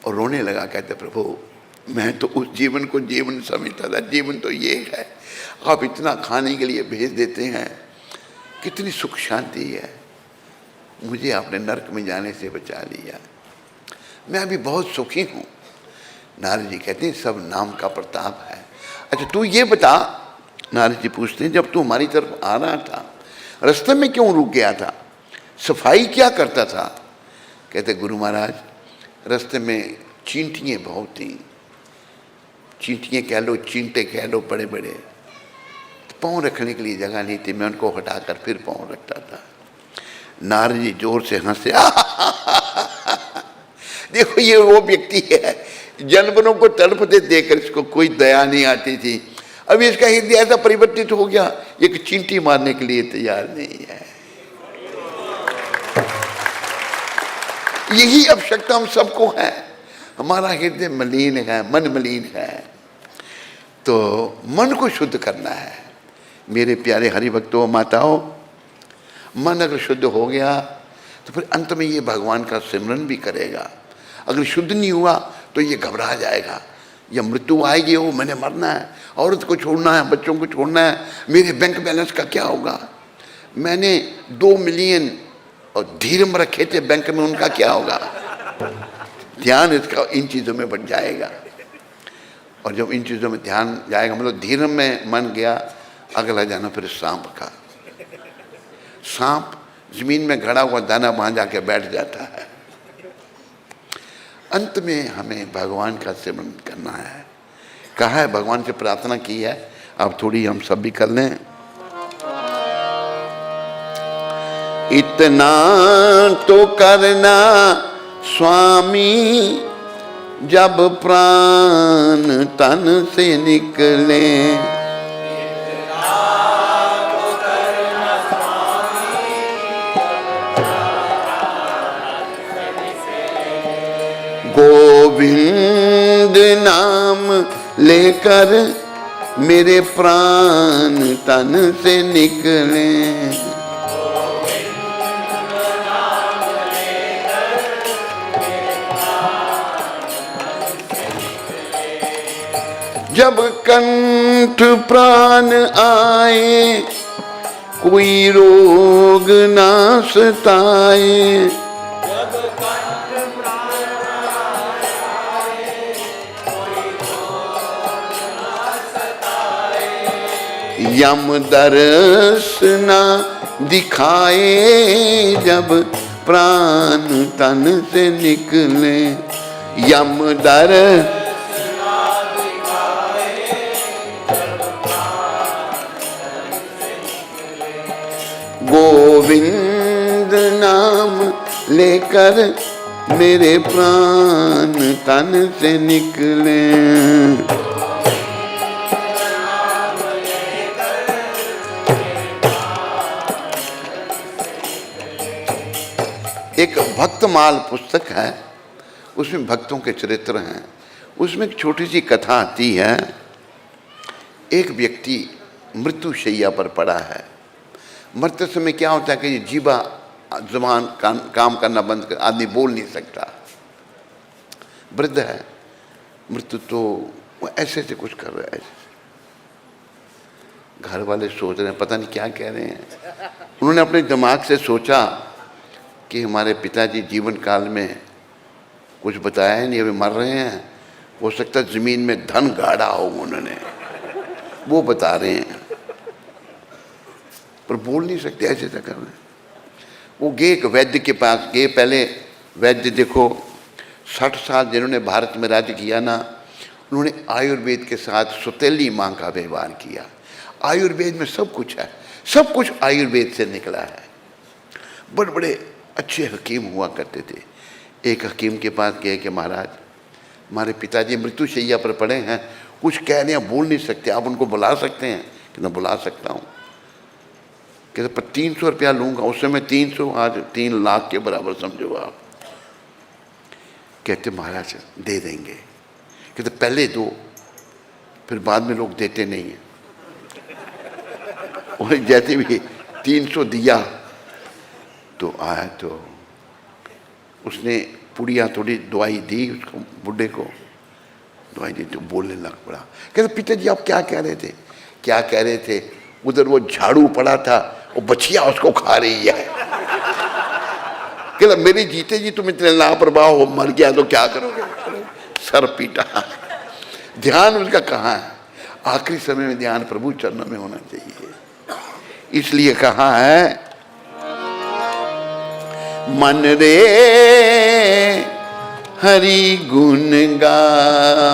और रोने लगा। कहते प्रभु मैं तो उस जीवन को जीवन समझता था, जीवन तो ये है, आप इतना खाने के लिए भेज देते हैं, कितनी सुख शांति है, मुझे आपने नरक में जाने से बचा लिया, मैं अभी बहुत सुखी हूँ। नारद जी कहते हैं सब नाम का प्रताप है। अच्छा तू ये बता, नारद जी पूछते हैं, जब तू हमारी तरफ आ रहा था रास्ते में क्यों रुक गया था, सफाई क्या करता था? कहते गुरु महाराज रास्ते में चींटियाँ बहुत थीं, चींटियाँ कह लो, चींटे कह लो, बड़े बड़े, पाँव रखने के लिए जगह नहीं थी, मैं उनको हटाकर फिर पाँव रखता था। नारद जी जोर से हंसे, देखो ये वो व्यक्ति है जानवरों को तड़पते देखकर इसको कोई दया नहीं आती थी, अभी इसका हृदय ऐसा परिवर्तित हो गया, एक चींटी मारने के लिए तैयार नहीं है। यही आवश्यकता हम सबको है। हमारा हृदय मलिन है, मन मलिन है। तो मन को शुद्ध करना है मेरे प्यारे हरि भक्तों, माताओं। मन अगर शुद्ध हो गया तो फिर अंत में ये भगवान का सिमरन भी करेगा। अगर शुद्ध नहीं हुआ तो ये घबरा जाएगा, या मृत्यु आएगी, वो मैंने मरना है, औरत को छोड़ना है, बच्चों को छोड़ना है, मेरे बैंक बैलेंस का क्या होगा, मैंने 2 मिलियन और धीरम रखे थे बैंक में, उनका क्या होगा। ध्यान इसका इन चीज़ों में बढ़ जाएगा। और जब इन चीज़ों में ध्यान जाएगा, मतलब धीरम में मन गया, अगला जाना फिर सांप का। सांप जमीन में गड़ा हुआ दाना वहाँ जाके बैठ जाता है। अंत में हमें भगवान का सिमरन करना है। कहा है, भगवान से प्रार्थना की है, अब थोड़ी हम सब भी कर लें। इतना तो करना स्वामी, जब प्राण तन से निकले। गोविंद नाम लेकर मेरे प्राण तन से निकले। जब कंठ प्राण आए, कोई रोग ना सताए। यम दर्श ना दिखाए, जब प्राण तन से निकले। यम दर्श गोविंद नाम लेकर मेरे प्राण तन से निकले। एक भक्तमाल पुस्तक है, उसमें भक्तों के चरित्र हैं। उसमें एक छोटी सी कथा आती है। एक व्यक्ति मृत्यु शैया पर पड़ा है। मरते समय क्या होता है कि जीवा ज़बान काम करना बंद कर, आदमी बोल नहीं सकता, वृद्ध है। मृत्यु तो वो ऐसे से कुछ कर रहा है, घर वाले सोच रहे हैं पता नहीं क्या कह रहे हैं। उन्होंने अपने दिमाग से सोचा कि हमारे पिताजी जीवन काल में कुछ बताया ही नहीं, अभी मर रहे हैं, हो सकता है ज़मीन में धन गाड़ा हो उन्होंने, वो बता रहे हैं, पर बोल नहीं सकते, ऐसे तक कर रहे हैं। वो गए एक वैद्य के पास गए। पहले वैद्य देखो 60 साल जिन्होंने भारत में राज्य किया ना, उन्होंने आयुर्वेद के साथ सुतेली माँ का व्यवहार किया। आयुर्वेद में सब कुछ है, सब कुछ आयुर्वेद से निकला है। बड़े बड़े अच्छे हकीम हुआ करते थे। एक हकीम के पास गए कि महाराज हमारे पिताजी मृत्यु शैया पर पड़े हैं, कुछ कह रहे हैं, बोल नहीं सकते, आप उनको बुला सकते हैं? कि मैं बुला सकता हूँ। कहते पर 300 रुपया लूँगा। उस समय 300 आज 3 लाख के बराबर समझो आप। कहते महाराज दे देंगे। कहते पहले दो, फिर बाद में लोग देते नहीं हैं। और जैसे भी 300 दिया तो आया, तो उसने पुड़िया थोड़ी दवाई दी उसको, बुढ़े को दवाई दी तो बोलने लग पड़ा। कहते पिताजी आप क्या कह रहे थे? क्या कह रहे थे? उधर वो झाड़ू पड़ा था, वो बछिया उसको खा रही है। कहता मेरी जीते जी तुम इतने लापरवाह हो, मर गया तो क्या करोगे? सर पीटा। ध्यान उसका कहाँ है? आखिरी समय में ध्यान प्रभु चरणों में होना चाहिए। इसलिए कहा है मन रे हरि गुण गा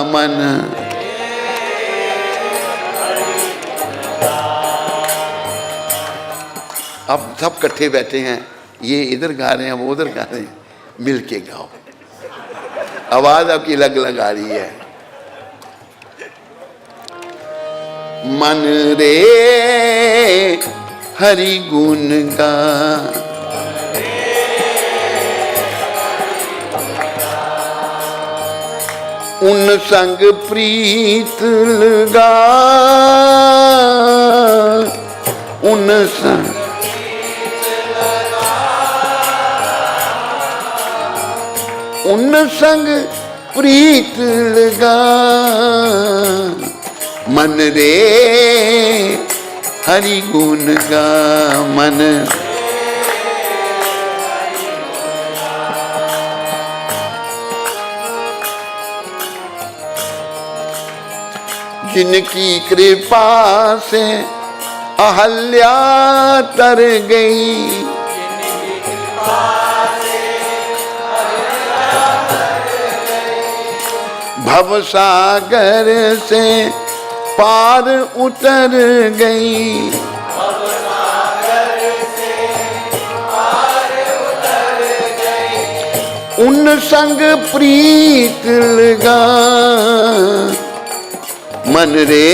मन। अब सब इकट्ठे बैठे हैं, ये इधर गा रहे हैं, वो उधर गा रहे हैं, मिल के गाओ। आवाज आपकी अलग अलग आ रही है। मन रे हरि गुण गा, उन संग प्रीत लगा, उन संग उन संग प्रीत लगा, मन रे हरि गुण गा मन। जिनकी कृपा से अहल्या तर गई, भवसागर से पार उतर गई, उन संग प्रीत लगा, मन रे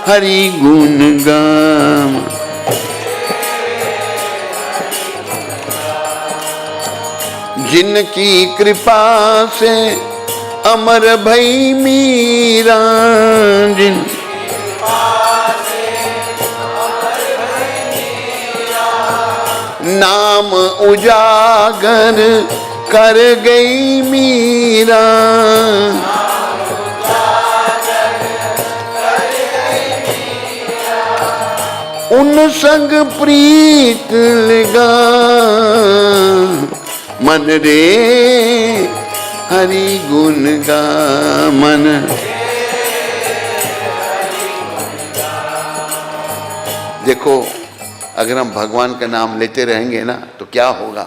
हरि गुण गाम। जिनकी कृपा से अमर भई मीरा, जिन नाम उजागर कर गई मीरा, उन संग प्रीत लगा, मन रे हरि गुण गा मन। देखो, अगर हम भगवान का नाम लेते रहेंगे ना तो क्या होगा।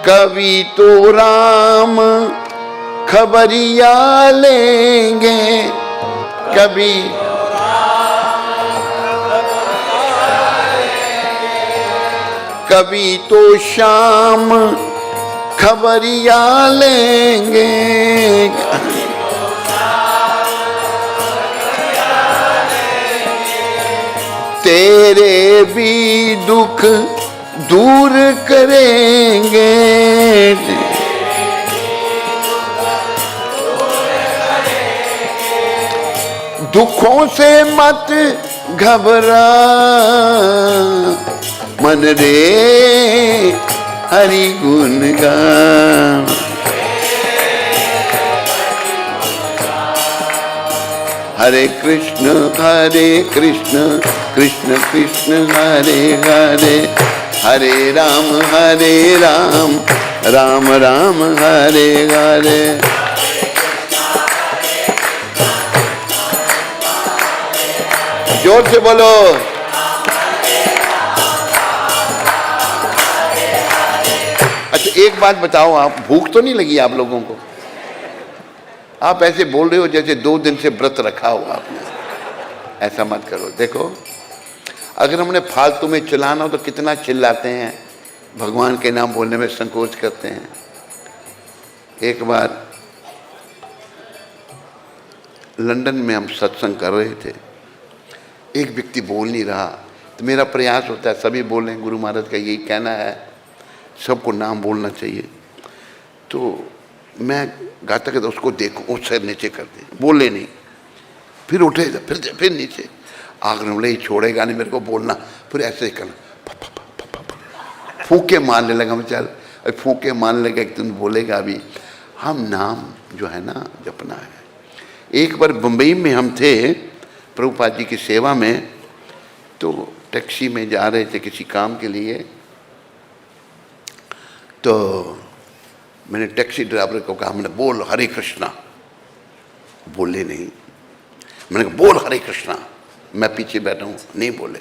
कभी तो राम खबरिया लेंगे, कभी कभी तो शाम खबरिया लेंगे, तेरे भी दुख दूर करेंगे, दुखों से मत घबरा, मन रे हरि गुण गा। हरे कृष्ण कृष्ण कृष्ण हरे हरे, हरे राम राम राम हरे हरे। जोर से बोलो। अच्छा, एक बात बताओ, आप भूख तो नहीं लगी आप लोगों को? आप ऐसे बोल रहे हो जैसे 2 दिन से व्रत रखा हो आपने। ऐसा मत करो। देखो, अगर हमने फालतू में चिल्लाना हो तो कितना चिल्लाते हैं, भगवान के नाम बोलने में संकोच करते हैं। एक बार लंदन में हम सत्संग कर रहे थे, एक व्यक्ति बोल नहीं रहा, तो मेरा प्रयास होता है सभी बोलें, गुरु महाराज का यही कहना है, सबको नाम बोलना चाहिए। तो मैं गाता कहता उसको देखो, वो सिर नीचे कर दे, बोले नहीं, फिर उठे, फिर नीचे, आखिर बोले ये छोड़ेगा नहीं मेरे को बोलना, फिर ऐसे ही करना, फूके मारने लगा। मैं चल फूके मारने लगा, एक दिन बोलेगा अभी। हम नाम जो है ना जपना है। एक बार बम्बई में हम थे प्रभुपाद जी की सेवा में, तो टैक्सी में जा रहे थे किसी काम के लिए, तो मैंने टैक्सी ड्राइवर को कहा, मैंने बोल हरे कृष्णा, बोले नहीं। मैंने कहा बोल हरे कृष्णा, मैं पीछे बैठा हूँ, नहीं बोले।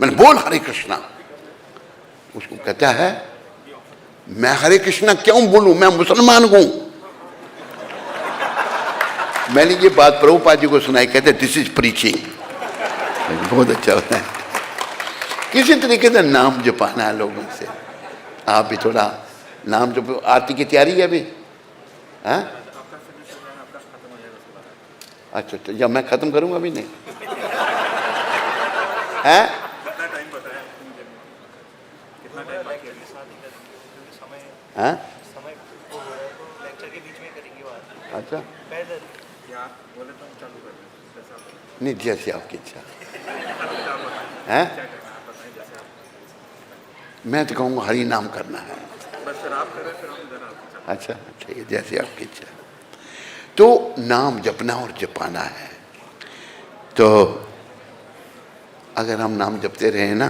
मैंने बोल हरे कृष्णा, उसको कहता है मैं हरे कृष्णा क्यों बोलूं, मैं मुसलमान हूं। मैंने ये बात प्रभुपाद जी को सुनाई, कहते दिस इज प्रीचिंग। बहुत अच्छा होता है। किसी तरीके से नाम जपाना है लोगों से। आप भी थोड़ा नाम जप। आरती की तैयारी है अभी? हाँ, अच्छा अच्छा, जब मैं खत्म करूंगा अभी नहीं है। हाँ, नहीं, जैसे आपकी इच्छा है। मैं तो कहूँगा हरि नाम करना है। अच्छा ठीक है, जैसे आपकी इच्छा। तो नाम जपना और जपाना है। तो अगर हम नाम जपते रहे ना,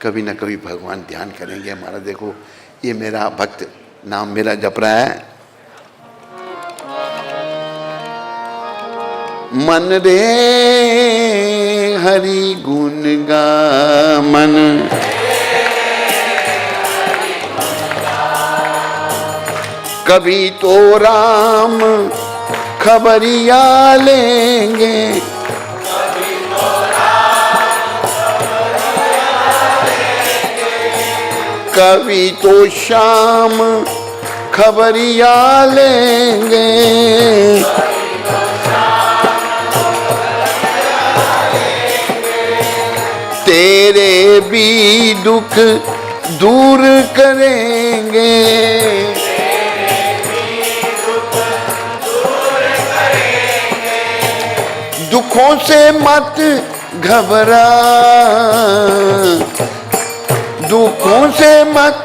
कभी ना कभी भगवान ध्यान करेंगे हमारा। देखो ये मेरा भक्त नाम मेरा जप रहा है, मन रे हरि गुण गा मन, कभी तो राम खबरिया लेंगे, कभी तो शाम खबरिया लेंगे, तेरे भी दुख दूर करेंगे, दुखों से मत घबरा, दुखों से मत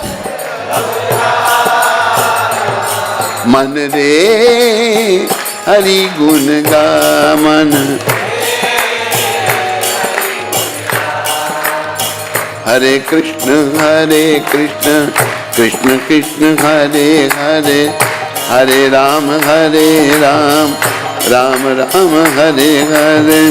मन रे हरि गुण गा मन, हरे कृष्ण कृष्ण कृष्ण हरे हरे, हरे राम राम राम हरे हरे।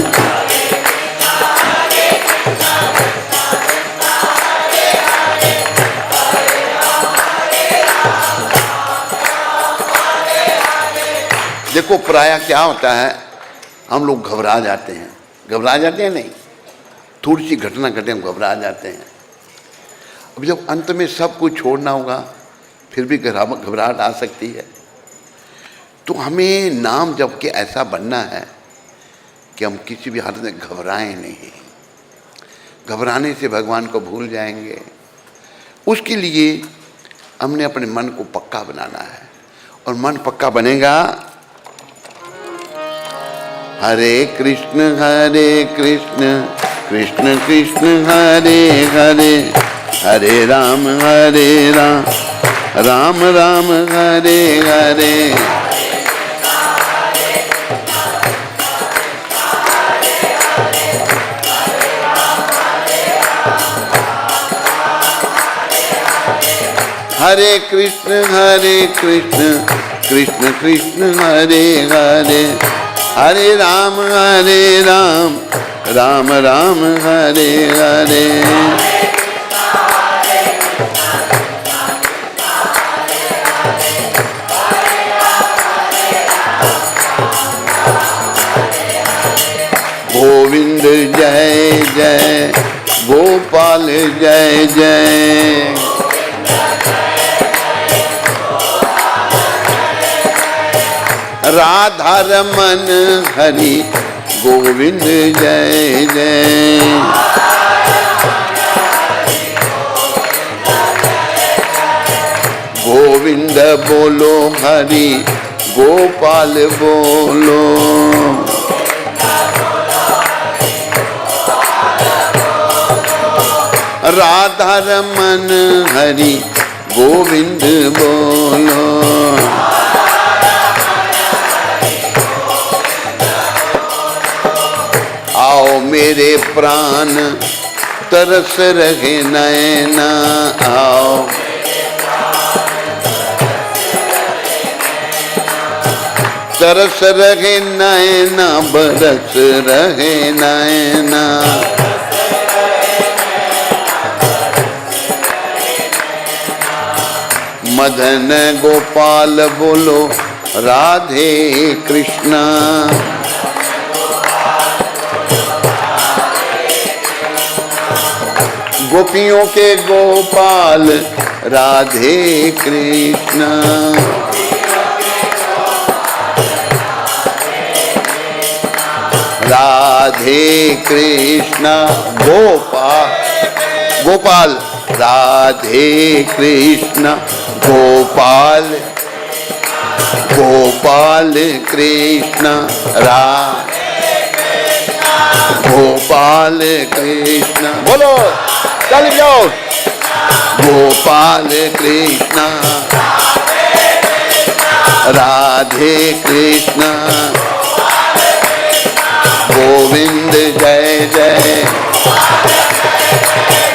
देखो प्रायः क्या होता है, हम लोग घबरा जाते हैं नहीं, थोड़ी सी घटना घटे हम घबरा जाते हैं। अब जब अंत में सब कुछ छोड़ना होगा फिर भी घबराहट आ सकती है। तो हमें नाम जप के ऐसा बनना है कि हम किसी भी हालत में घबराएं नहीं। घबराने से भगवान को भूल जाएंगे। उसके लिए हमने अपने मन को पक्का बनाना है, और मन पक्का बनेगा हरे कृष्ण कृष्ण कृष्ण हरे हरे, हरे राम राम राम हरे हरे, हरे कृष्ण कृष्ण कृष्ण हरे हरे, हरे राम राम राम हरे हरे। गोविंद जय जय, गोपाल जय जय, राधा रमन हरि गोविंद जय जय, गोविंद बोलो हरि गोपाल बोलो, राधा रमन हरि गोविंद बोलो। आओ मेरे प्राण तरस रहे नैना, आओ तरस रहे नैना, बरस रहे नैना, मदन गोपाल बोलो राधे कृष्णा, गोपियों के गोपाल राधे कृष्णा, राधे कृष्णा गोपाल राधे कृष्णा गोपाल, गोपाल कृष्ण राधे गोपाल कृष्ण बोलो चल जाओ गोपाल कृष्ण राधे कृष्ण गोविंद जय जय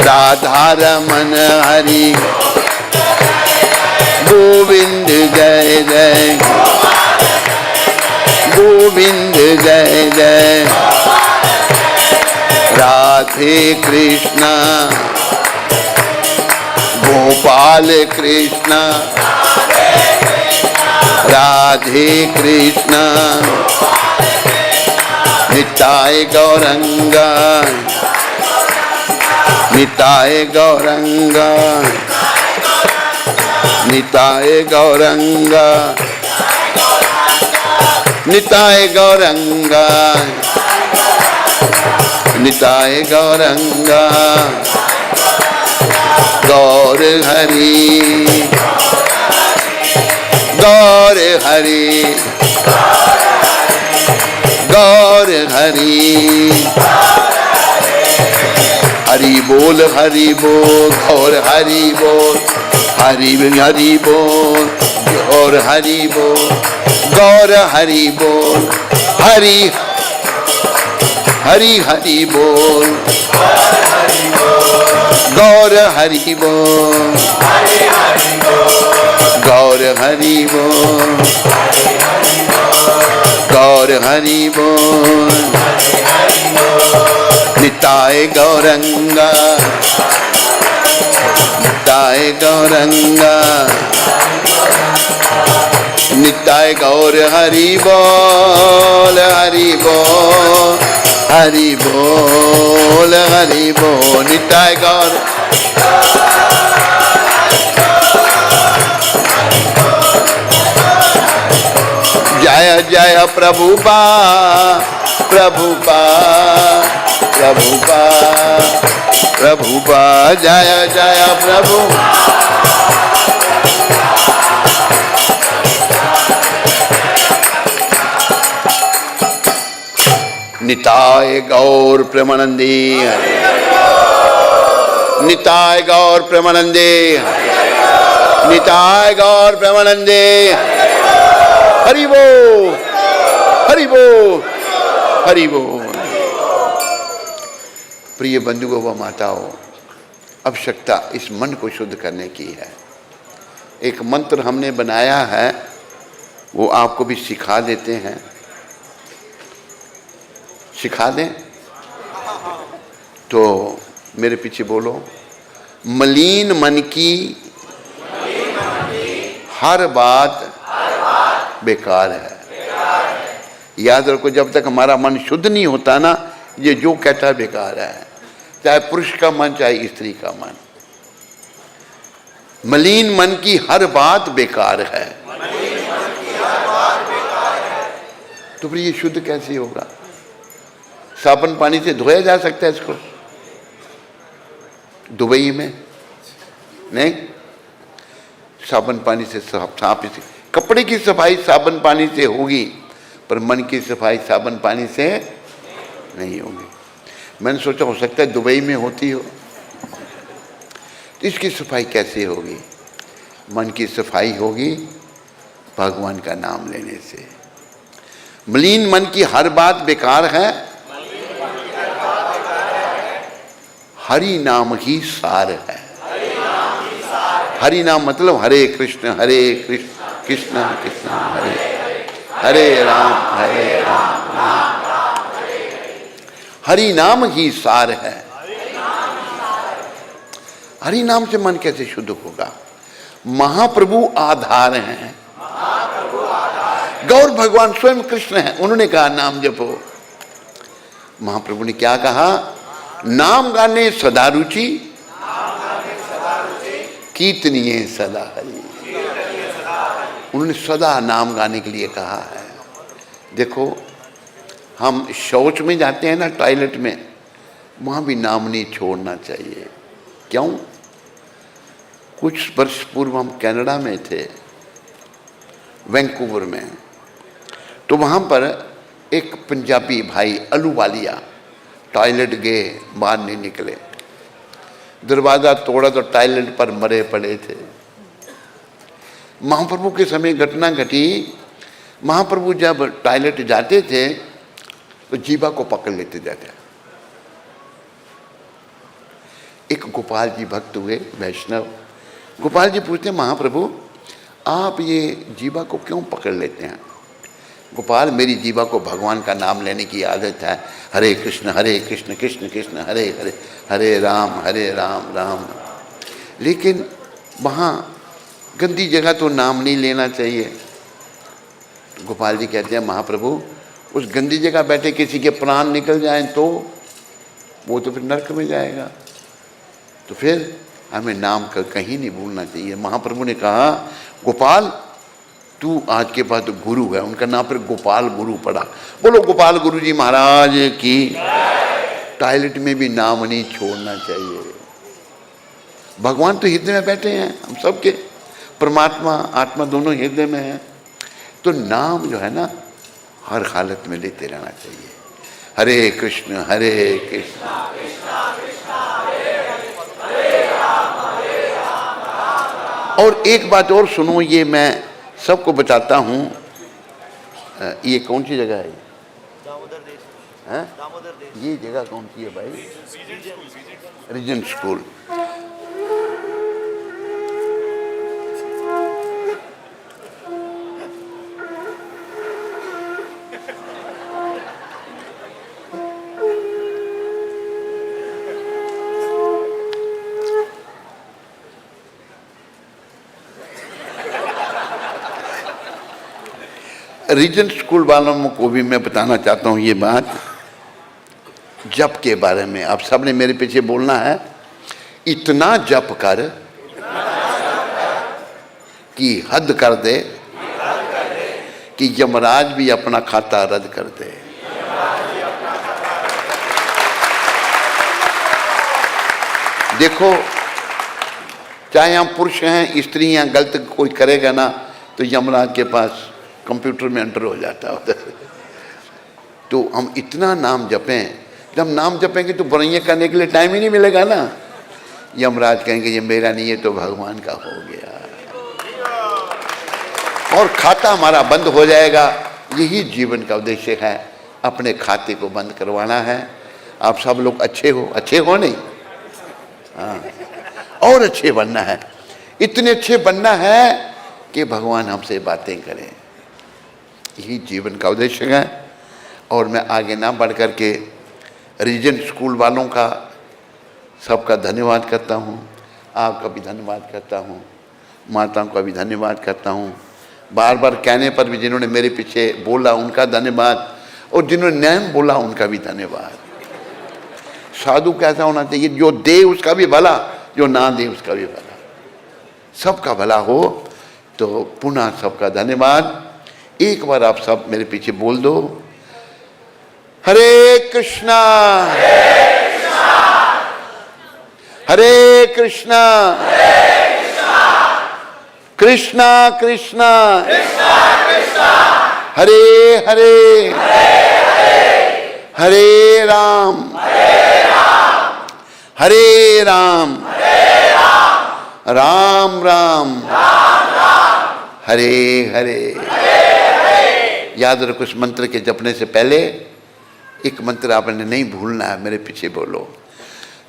राधा रमन हरि गोविंद जय जय गोविंद जय जय राधे कृष्ण गोपाल कृष्ण राधे कृष्ण निताय गौरंग निताय गौरंग निताय गौरंग निताय गौरंग निताय गौरंग गौर हरि गौर हरि गौर हरि हरि बोल गौर हरि बोल हरि हरि बोल गौर हरि बोल गौर हरि बोल हरि हरि हरि बोल गौर हरि बोल गौर हरि बोल गौर हरि बोल निताय गौरंगा निताय गौरंगा निताय गौर हरि बोल हरि बोल हरि बोल हरि बोल निताय गौर जय जय प्रभुपा प्रभुपा प्रभुपा प्रभुपा जय जय प्रभु निताय गौर प्रेमानंदी निताय गौर प्रेमानंदी निताय गौर प्रेमानंदी हरि बोल हरि बोल हरि बोल। प्रिय बंधुओं व माताओं, आवश्यकता इस मन को शुद्ध करने की है। एक मंत्र हमने बनाया है, वो आपको भी सिखा देते हैं। सिखा दें तो मेरे पीछे बोलो। मलिन मन की हर बात बेकार है। याद रखो, जब तक हमारा मन शुद्ध नहीं होता ना, ये जो कहता है बेकार है। चाहे पुरुष का मन चाहे स्त्री का मन। मलिन मन की हर बात बेकार है। तो फिर ये शुद्ध कैसे होगा? साबुन पानी से धोया जा सकता है इसको? दुबई में नहीं, साबुन पानी से साफ से कपड़े की सफाई साबुन पानी से होगी, पर मन की सफाई साबुन पानी से नहीं होगी। मैंने सोचा हो सकता है दुबई में होती हो, तो इसकी सफाई कैसे होगी? मन की सफाई होगी भगवान का नाम लेने से। मलिन मन की हर बात बेकार है, हरि नाम ही सार है। हरि नाम मतलब हरे कृष्ण कृष्ण कृष्ण हरे हरे राम हरि नाम ही सार है। हरि नाम से मन कैसे शुद्ध होगा? महाप्रभु आधार हैं। गौर भगवान स्वयं कृष्ण हैं, उन्होंने कहा नाम जपो। महाप्रभु ने क्या कहा? नाम गाने सदा रुचि, कीर्तनीय सदा हरि। उन्होंने सदा नाम गाने के लिए कहा है। देखो, हम शौच में जाते हैं ना, टॉयलेट में, वहाँ भी नाम नहीं छोड़ना चाहिए। क्यों? कुछ वर्ष पूर्व हम कनाडा में थे, वैंकूवर में। तो वहाँ पर एक पंजाबी भाई अलूवालिया टॉयलेट गए, बाहर नहीं निकले, दरवाज़ा तोड़ा तो टॉयलेट पर मरे पड़े थे। महाप्रभु के समय घटना घटी, महाप्रभु जब टॉयलेट जाते थे तो जीवा को पकड़ लेते जाते। एक गोपाल जी भक्त हुए वैष्णव, गोपाल जी पूछते महाप्रभु आप ये जीवा को क्यों पकड़ लेते हैं? गोपाल मेरी जीवा को भगवान का नाम लेने की आदत है, हरे कृष्ण कृष्ण कृष्ण हरे हरे, हरे राम राम राम। लेकिन वहाँ गंदी जगह तो नाम नहीं लेना चाहिए। तो गोपाल जी कहते हैं महाप्रभु उस गंदी जगह बैठे किसी के प्राण निकल जाएं तो वो तो फिर नरक में जाएगा, तो फिर हमें नाम का कहीं नहीं भूलना चाहिए। महाप्रभु ने कहा गोपाल तू आज के बाद गुरु है, उनका नाम फिर गोपाल गुरु पड़ा। बोलो गोपाल गुरु जी महाराज की। टॉयलेट में भी नाम नहीं छोड़ना चाहिए। भगवान तो हृदय में बैठे हैं हम सबके, परमात्मा आत्मा दोनों हृदय में है, तो नाम जो है ना हर हालत में लेते रहना चाहिए। हरे कृष्ण और एक बात और सुनो, ये मैं सबको बताता हूँ। ये कौन सी जगह है? दामोदर देश। ये जगह कौन सी है भाई? Reagent school. रीजन स्कूल वालों को भी मैं बताना चाहता हूँ ये बात जप के बारे में। आप सब ने मेरे पीछे बोलना है, इतना जप कर कि हद कर दे कि यमराज भी अपना खाता रद्द कर दे। देखो चाहे हम पुरुष हैं स्त्री हैं, गलत कोई करेगा ना तो यमराज के पास कंप्यूटर में एंटर हो जाता है। तो हम इतना नाम जपें, जब नाम जपेंगे तो बुराइयां करने के लिए टाइम ही नहीं मिलेगा ना। यमराज कहेंगे ये मेरा नहीं है तो भगवान का हो गया, और खाता हमारा बंद हो जाएगा। यही जीवन का उद्देश्य है, अपने खाते को बंद करवाना है। आप सब लोग अच्छे हो नहीं, हाँ, और अच्छे बनना है। इतने अच्छे बनना है कि भगवान हमसे बातें करें, यही जीवन का उद्देश्य है। और मैं आगे ना बढ़ कर के रीजेंट स्कूल वालों का सबका धन्यवाद करता हूँ, आपका भी धन्यवाद करता हूँ, माताओं का भी धन्यवाद करता हूँ। बार बार कहने पर भी जिन्होंने मेरे पीछे बोला उनका धन्यवाद, और जिन्होंने नैम बोला उनका भी धन्यवाद। साधु कैसा होना चाहिए? जो दे उसका भी भला, जो ना दे उसका भी भला, सबका भला हो। तो पुनः सबका धन्यवाद। एक बार आप सब मेरे पीछे बोल दो, हरे कृष्णा हरे कृष्णा कृष्णा कृष्णा हरे हरे हरे राम राम राम हरे हरे। याद रखो, इस मंत्र के जपने से पहले एक मंत्र आपने नहीं भूलना है, मेरे पीछे बोलो,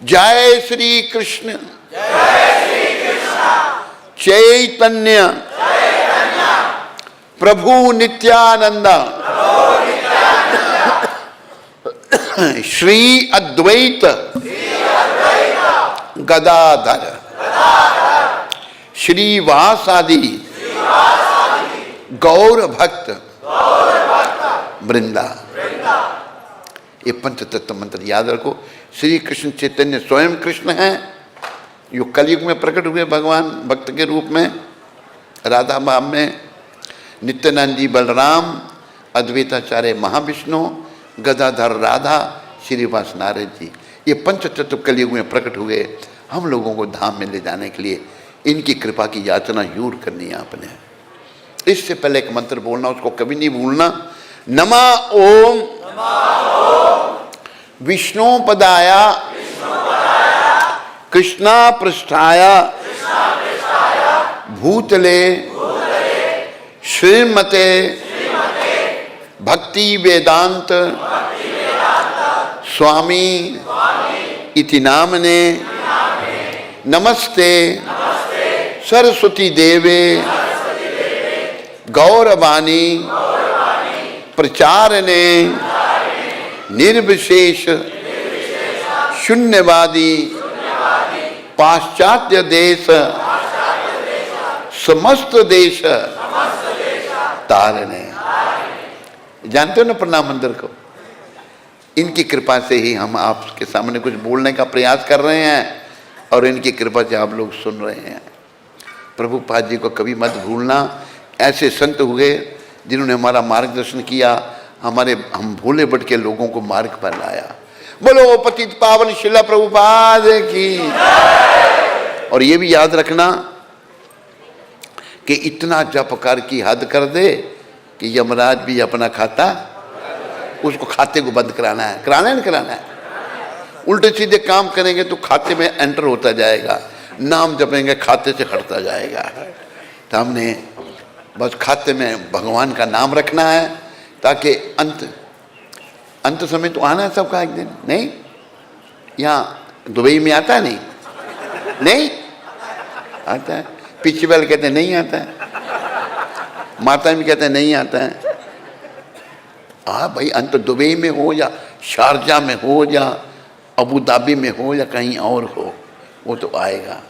जय श्री कृष्ण चैतन्य प्रभु नित्यानंदा श्री अद्वैत गदाधर श्रीवासादि गौर भक्त वृंदा। ये पंच तत्व मंत्र याद रखो। श्री कृष्ण चैतन्य स्वयं कृष्ण हैं, जो कलयुग में प्रकट हुए भगवान भक्त के रूप में राधा भाव में। नित्यानंद जी बलराम, अद्वैताचार्य महाविष्णु, गदाधर राधा, श्रीवास नारद जी, ये पंच तत्व कलयुग में प्रकट हुए हम लोगों को धाम में ले जाने के लिए। इनकी कृपा की याचना जरूर करनी है आपने। इससे पहले एक मंत्र बोलना, उसको कभी नहीं भूलना। नमा ओम विष्णु पदाय कृष्णा पृष्ठाय भूतले श्रीमते भक्ति वेदांत स्वामी इति नामने नमस्ते सरस्वती देवे गौरवाणी प्रचारणे निर्विशेष शून्यवादी पाश्चात्य देश समस्त देश तारणे। जानते हो ना प्रणाम मंदिर को? इनकी कृपा से ही हम आपके सामने कुछ बोलने का प्रयास कर रहे हैं और इनकी कृपा से आप लोग सुन रहे हैं। प्रभुपाद जी को कभी मत भूलना। ऐसे संत हुए जिन्होंने हमारा मार्गदर्शन किया, हम भोले बट के लोगों को मार्ग पर लाया। बोलो पतित पावन शिला प्रभुपाद की। और ये भी याद रखना कि इतना जप कर की हद कर दे कि यमराज भी अपना खाता, उसको खाते को बंद कराना है। कराना है ना? कराना है। उल्टे सीधे काम करेंगे तो खाते में एंटर होता जाएगा, नाम जपेंगे खाते से हटता जाएगा। तो हमने बस खाते में भगवान का नाम रखना है ताकि अंत समय तो आना है सबका एक दिन। नहीं, यहाँ दुबई में आता है? नहीं आता है। पीछे वाले कहते हैं नहीं आता है, माता भी कहते हैं नहीं आता है। हाँ भाई, अंत दुबई में हो या शारजा में हो या अबू धाबी में हो या कहीं और हो, वो तो आएगा।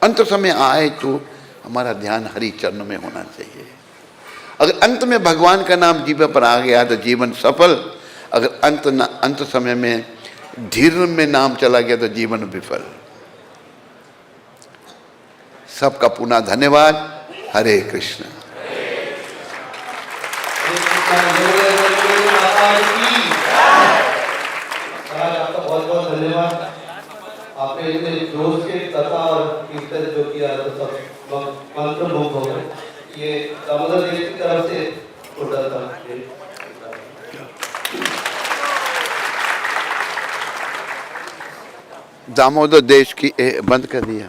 अंत समय आए तो हमारा ध्यान हरि चरण में होना चाहिए। अगर अंत में भगवान का नाम जीभ पर आ गया तो जीवन सफल। अगर अंत समय में धीर में नाम चला गया तो जीवन विफल। सबका पुनः धन्यवाद। हरे कृष्ण। आपका बहुत बहुत धन्यवाद। आपने इतने जोश के कथा और कीर्तन जो किया तो सब मंत्र मुग्ध हो गए। ये दामोदर देश की तरफ से छोटा था। दामोदर देश की बंद कर दिया।